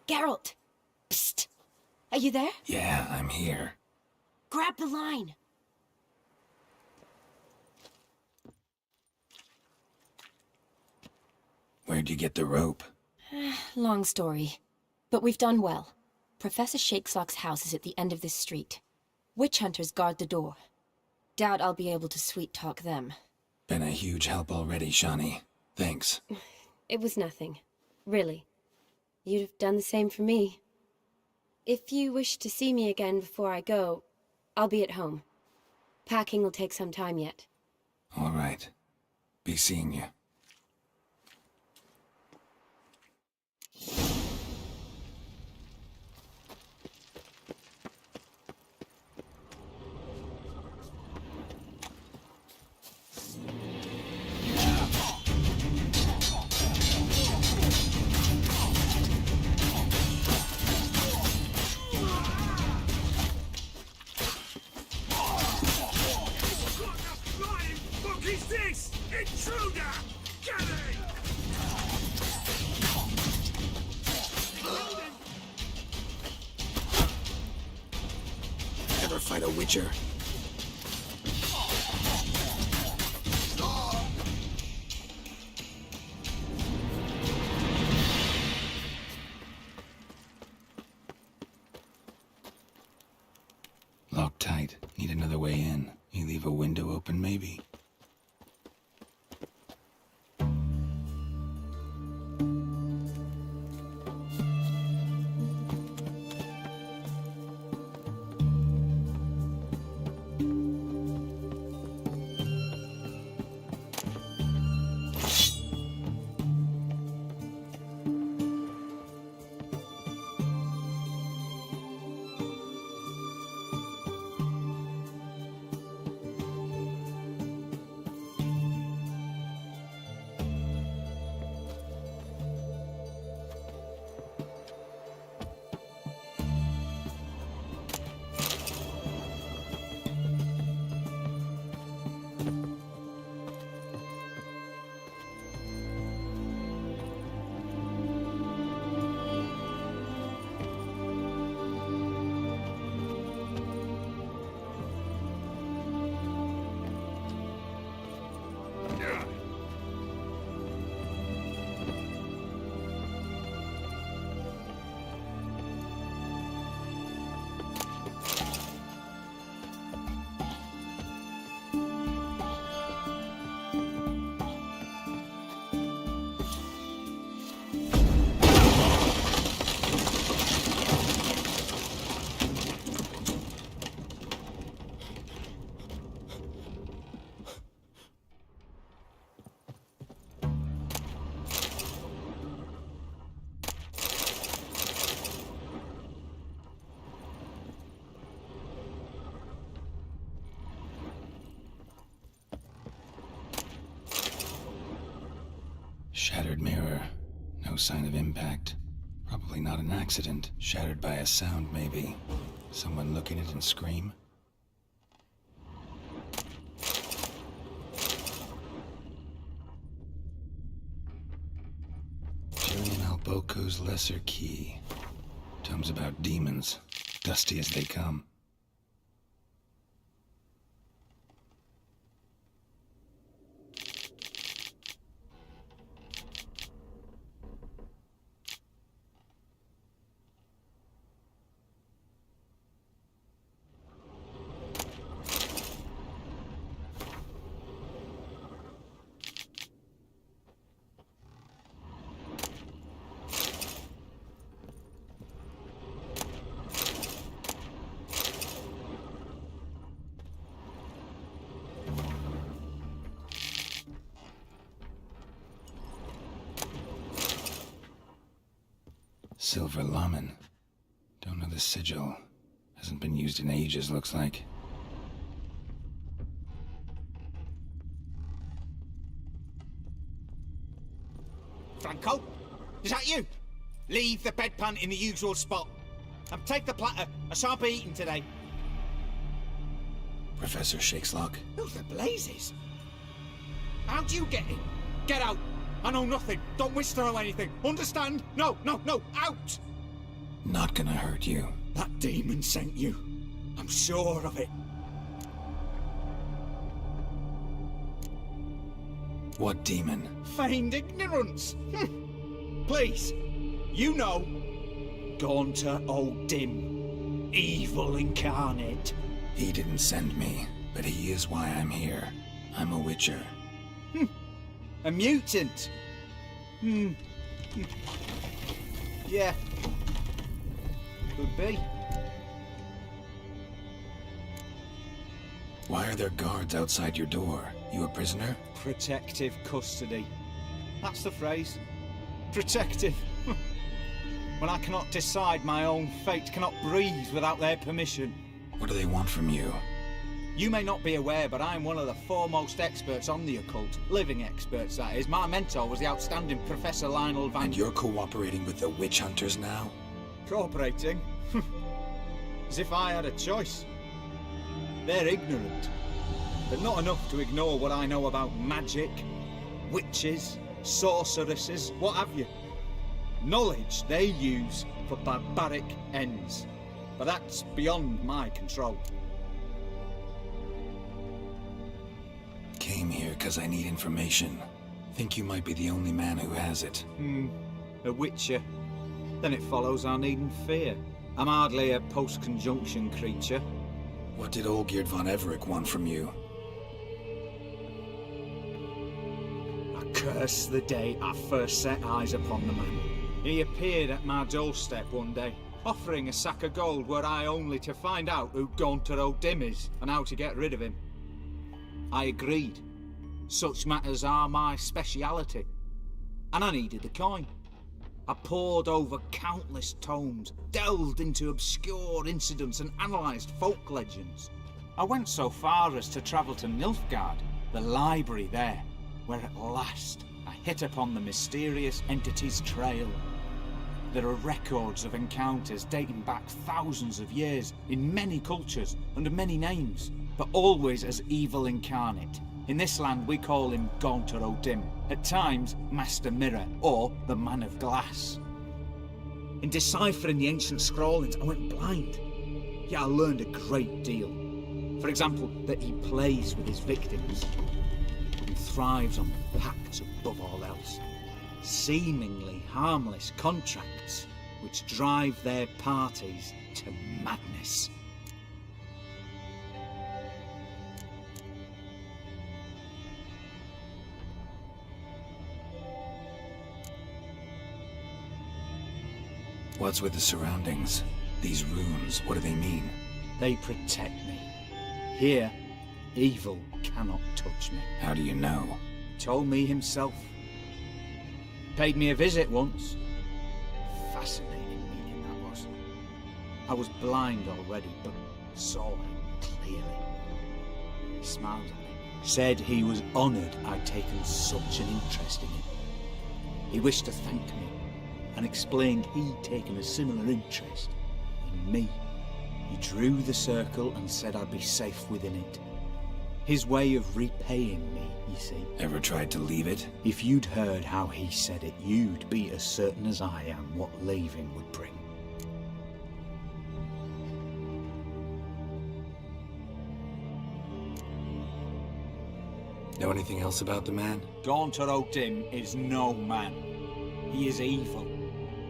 P: Geralt! Psst! Are you there?
B: Yeah, I'm here.
P: Grab the line!
B: Where'd you get the rope?
O: Long story. But we've done well. Professor Shakeslock's house is at the end of this street. Witch hunters guard the door. Doubt I'll be able to sweet-talk them.
B: Been a huge help already, Shani. Thanks.
P: It was nothing. really. You'd have done the same for me. If you wish to see me again before I go, I'll be at home. Packing will take some time yet.
B: All right. Be seeing you.
L: Ever fight a witcher?
B: Locked tight. Need another way in. You leave a window open, maybe? Shattered mirror. No sign of impact. Probably not an accident. Shattered by a sound, maybe. Someone look at it and scream? Julian Alboco's Lesser Key. Tomes about demons. Dusty as they come. Silver Laman. Don't know the sigil. Hasn't been used in ages, looks like.
R: Franco? Is that you? Leave the bedpan in the usual spot. And take the platter. I shan't be eating today.
B: Professor Shakeslock?
R: Who the blazes? How'd you get in? Get out! I know nothing. Don't wish to know anything. Understand? No, no, no! Out!
B: Not gonna hurt you.
R: That demon sent you. I'm sure of it.
B: What demon?
R: Feigned ignorance. Please. You know. Gaunter O'Dim. Evil incarnate.
B: He didn't send me, but he is why I'm here. I'm a witcher.
R: A mutant. Yeah. Could be.
B: Why are there guards outside your door? You a prisoner?
R: Protective custody. That's the phrase. Protective. When I cannot decide my own fate, cannot breathe without their permission.
B: What do they want from you?
R: You may not be aware, but I'm one of the foremost experts on the occult. Living experts, that is. My mentor was the outstanding Professor Lionel Van...
B: And you're cooperating with the witch hunters now?
R: Cooperating? As if I had a choice. They're ignorant, but not enough to ignore what I know about magic, witches, sorceresses, what have you. Knowledge they use for barbaric ends, but that's beyond my control.
B: Came here because I need information. Think you might be the only man who has it.
R: A witcher. Then it follows I needn't fear. I'm hardly a post-conjunction creature.
B: What did Olgierd von Everec want from you?
R: I curse the day I first set eyes upon the man. He appeared at my doorstep one day, offering a sack of gold were I only to find out who Gaunter O'Dim is and how to get rid of him. I agreed. Such matters are my speciality. And I needed the coin. I pored over countless tomes, delved into obscure incidents and analysed folk legends. I went so far as to travel to Nilfgaard, the library there, where at last I hit upon the mysterious entity's trail. There are records of encounters dating back thousands of years in many cultures under many names, but always as evil incarnate. In this land we call him Gaunter O'Dim, at times Master Mirror or the Man of Glass. In deciphering the ancient scrawlings I went blind, yet I learned a great deal. For example, that he plays with his victims and thrives on pacts above all else. Seemingly harmless contracts which drive their parties to madness.
B: What's with the surroundings? These runes, what do they mean?
R: They protect me. Here, evil cannot touch me.
B: How do you know?
R: Told me himself. Paid me a visit once. Fascinating meeting that was. I was blind already, but saw him clearly. He smiled at me. Said he was honoured I'd taken such an interest in him. He wished to thank me, and explained he'd taken a similar interest in me. He drew the circle and said I'd be safe within it. His way of repaying me, you see.
B: Ever tried to leave it?
R: If you'd heard how he said it, you'd be as certain as I am what leaving would bring.
B: Know anything else about the man?
R: Gaunter O'Dim is no man. He is evil.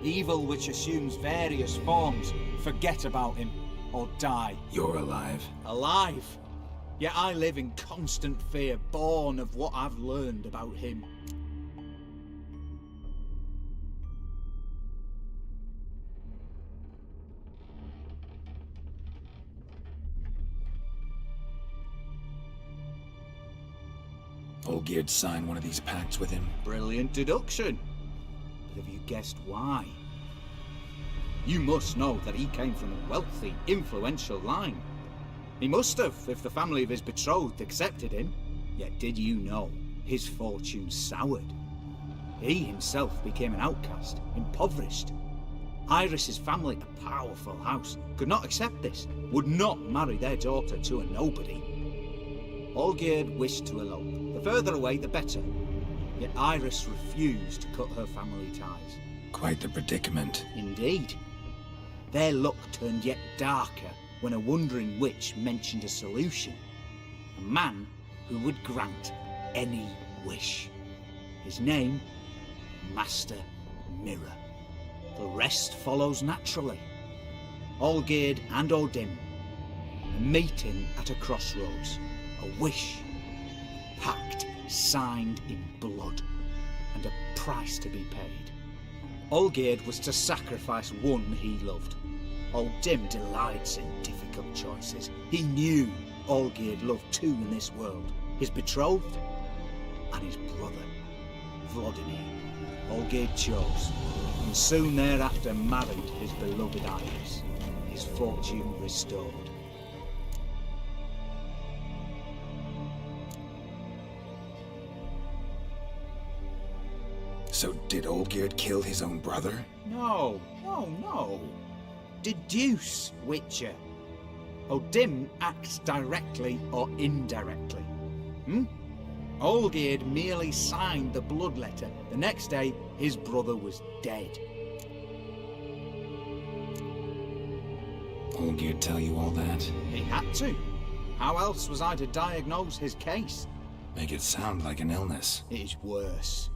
R: Evil which assumes various forms. Forget about him, or die.
B: You're alive.
R: Alive? Yet I live in constant fear, born of what I've learned about him.
B: Olgierd signed one of these pacts with him.
R: Brilliant deduction. But have you guessed why? You must know that he came from a wealthy, influential line. He must have, if the family of his betrothed accepted him. Yet did you know his fortune soured? He himself became an outcast, impoverished. Iris's family, a powerful house, could not accept this, would not marry their daughter to a nobody. Olgierd wished to elope. The further away, the better. Yet Iris refused to cut her family ties.
B: Quite the predicament.
R: Indeed. Their luck turned yet darker when a wandering witch mentioned a solution. A man who would grant any wish. His name, Master Mirror. The rest follows naturally. Olgierd and O'Dim, a meeting at a crossroads, a wish, a pact signed in blood, and a price to be paid. Olgierd was to sacrifice one he loved. Old Dim delights in difficult choices. He knew Olgierd loved two in this world, his betrothed and his brother, Vladimir. Olgierd chose, and soon thereafter married his beloved Iris, his fortune restored.
B: So did Olgierd kill his own brother?
R: No. Deduce, Witcher. Odim acts directly or indirectly. Olgierd merely signed the blood letter. The next day, his brother was dead.
B: Olgierd tell you all that?
R: He had to. How else was I to diagnose his case?
B: Make it sound like an illness.
R: It is worse.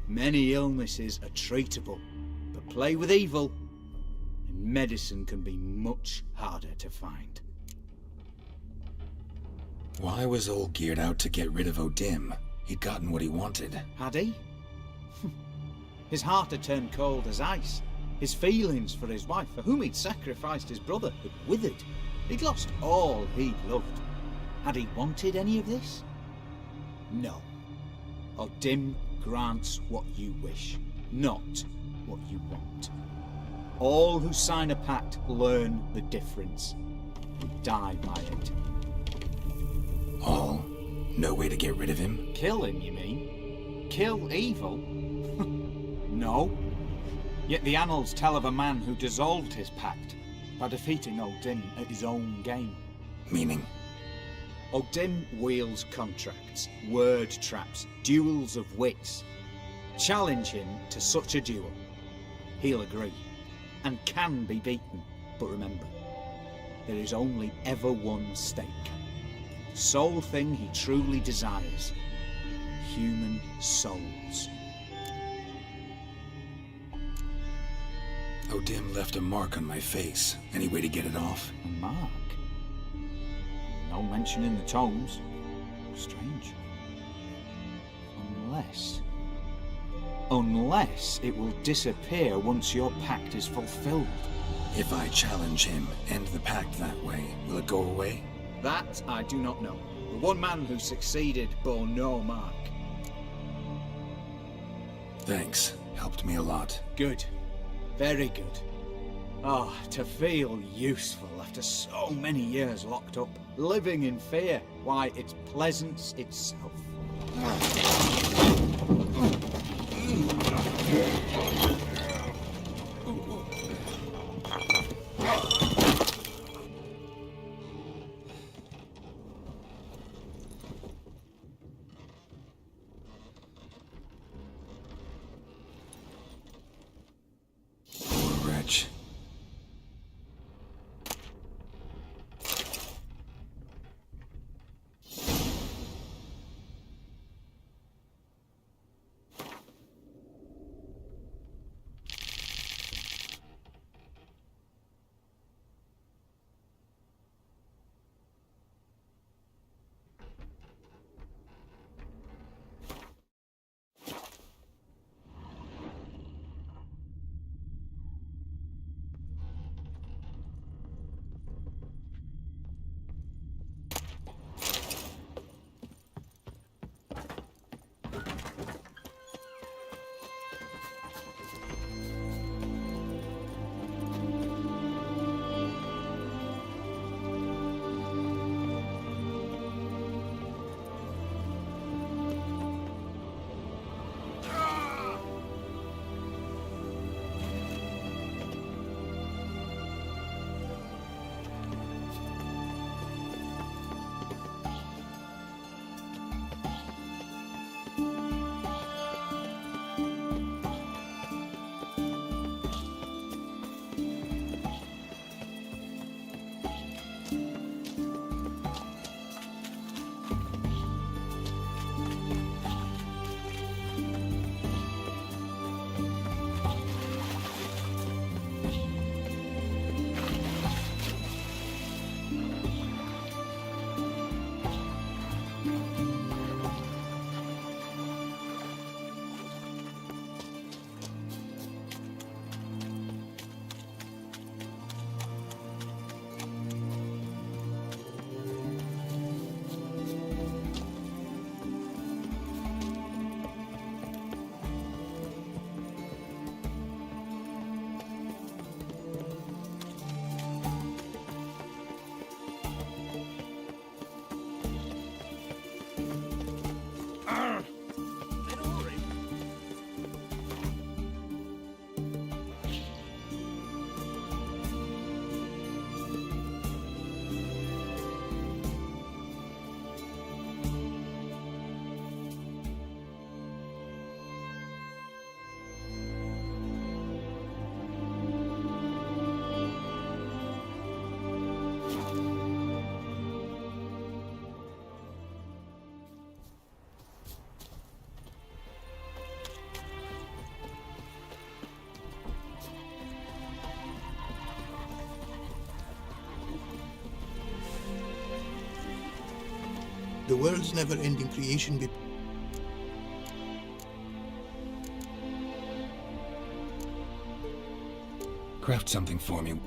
R: Many illnesses are treatable, but play with evil, and medicine can be much harder to find.
B: Why was Olgierd out to get rid of Odim? He'd gotten what he wanted.
R: Had he? His heart had turned cold as ice. His feelings for his wife, for whom he'd sacrificed his brother, had withered. He'd lost all he'd loved. Had he wanted any of this? No. Odim grants what you wish, not what you want. All who sign a pact learn the difference. We die by it.
B: All? No way to get rid of him?
R: Kill him, you mean? Kill evil? No. Yet the annals tell of a man who dissolved his pact by defeating Odim at his own game.
B: Meaning?
R: Odim wields contracts, word traps, duels of wits. Challenge him to such a duel. He'll agree, and can be beaten. But remember, there is only ever one stake. The sole thing he truly desires. Human souls.
B: Odim left a mark on my face. Any way to get it off?
R: A mark? No mention in the tomes. Strange. Unless it will disappear once your pact is fulfilled.
B: If I challenge him, end the pact that way, will it go away?
R: That I do not know. The one man who succeeded bore no mark.
B: Thanks. Helped me a lot.
R: Good. Very good. Ah, to feel useful after so many years locked up, living in fear. Why, it's pleasance itself.
B: Poor wretch.
L: The world's never-ending creation be...
B: Craft something for me.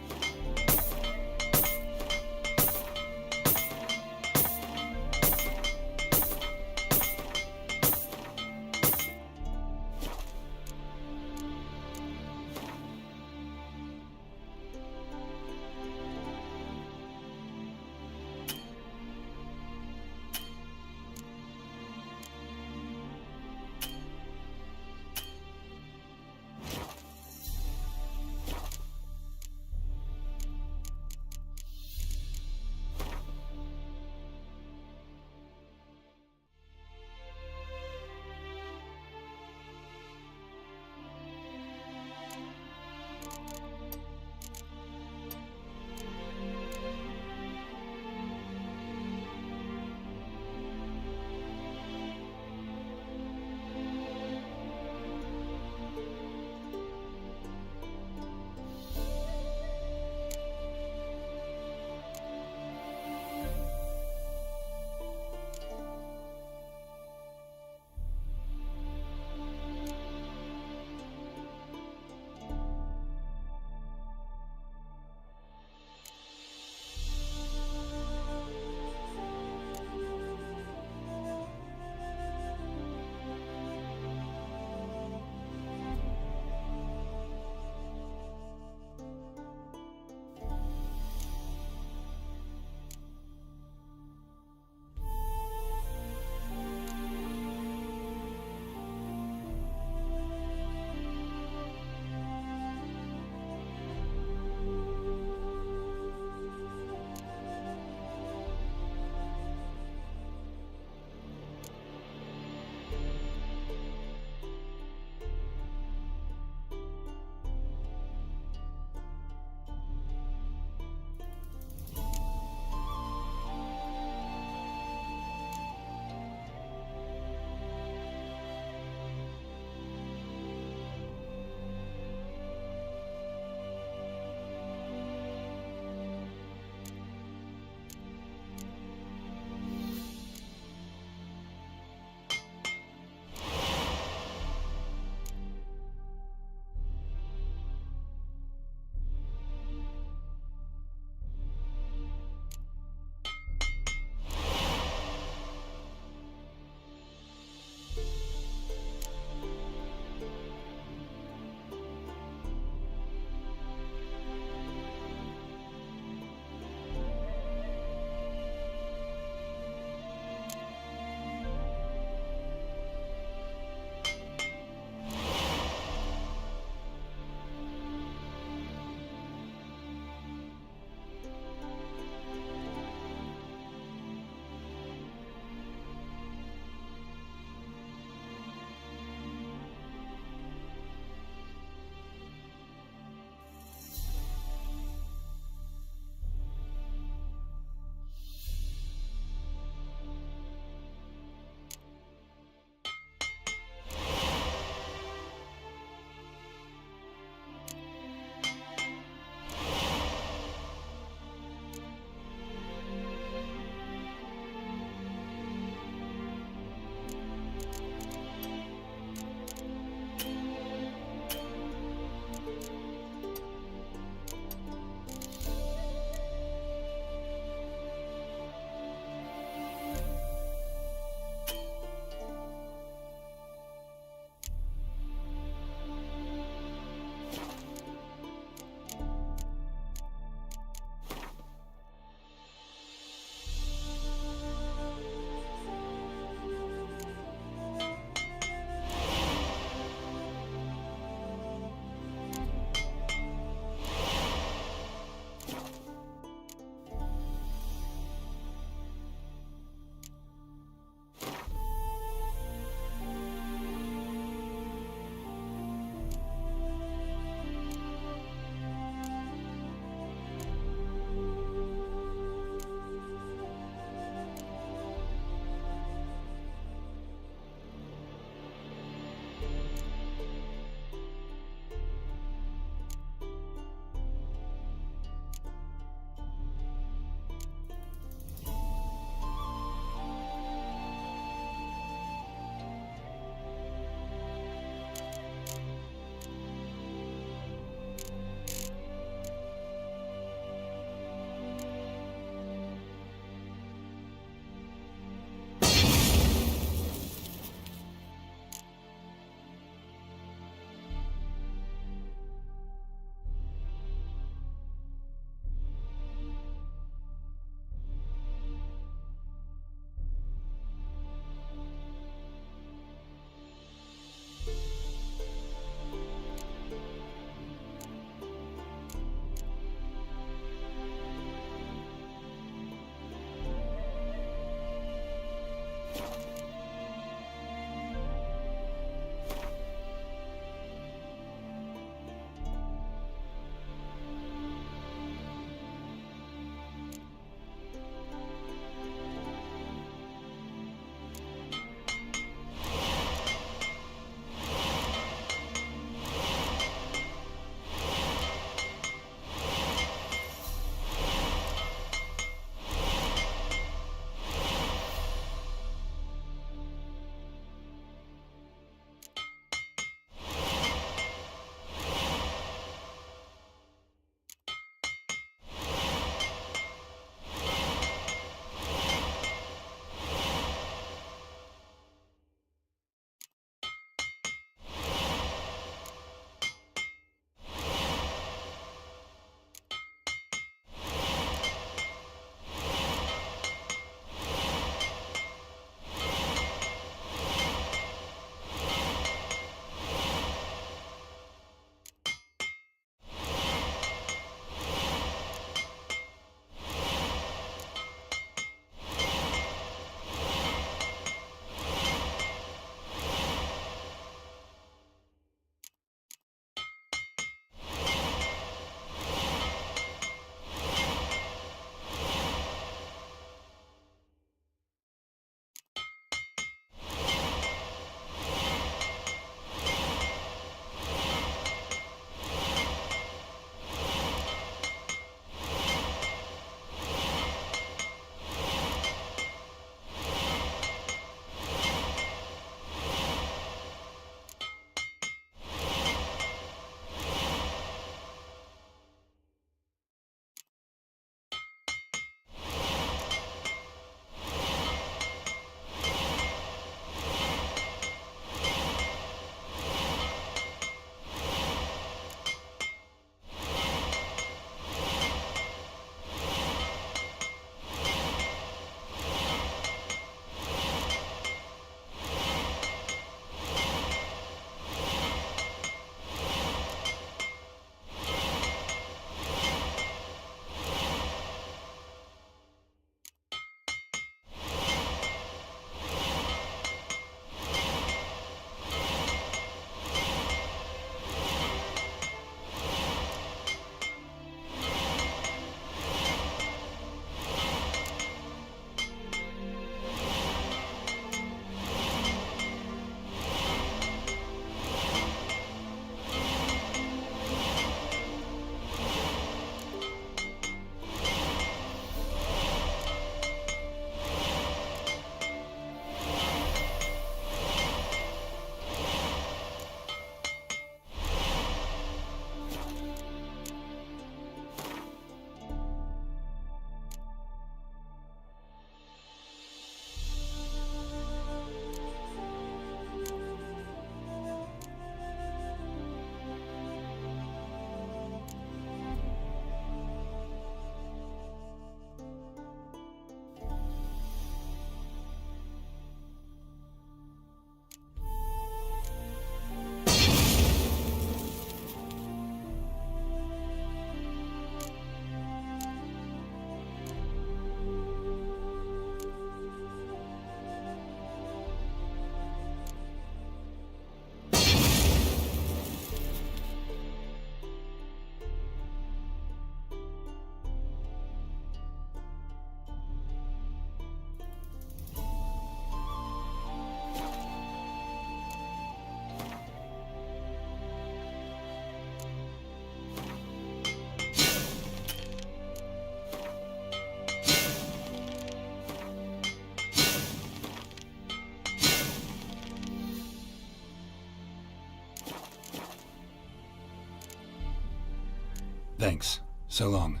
B: Thanks. So long.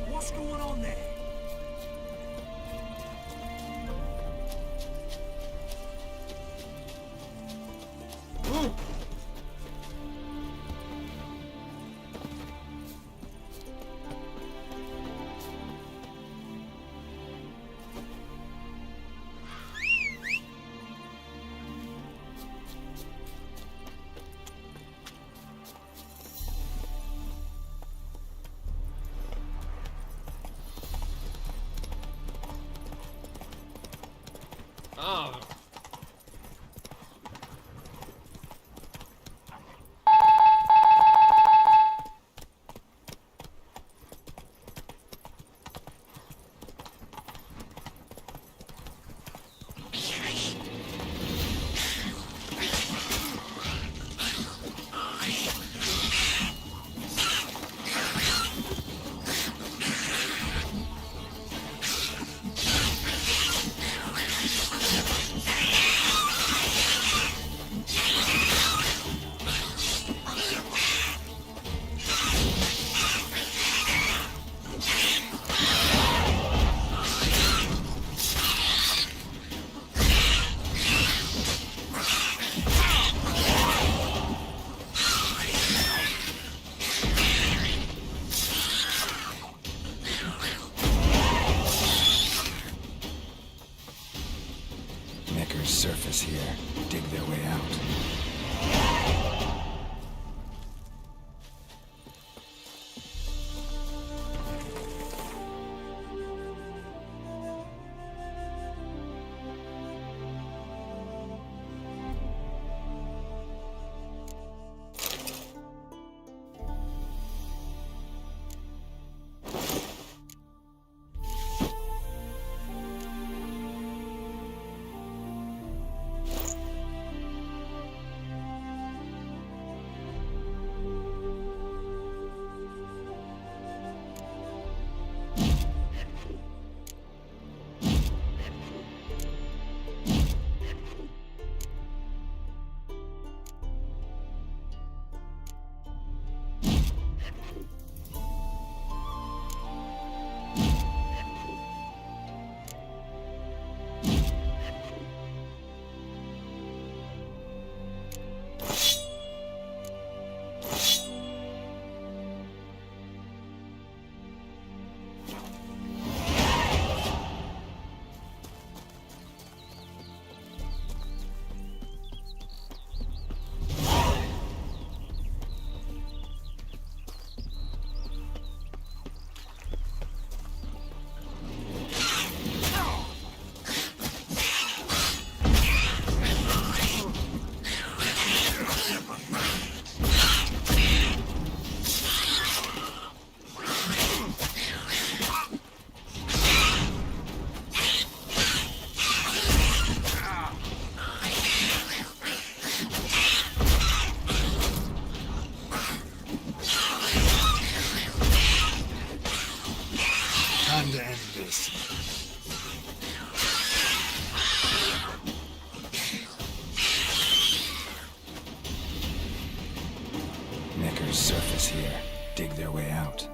N: What's going on there?
S: Oh.
B: Necker's surface here. Dig their way out.
F: Time to end this.
B: Necker's surface here. Dig their way out.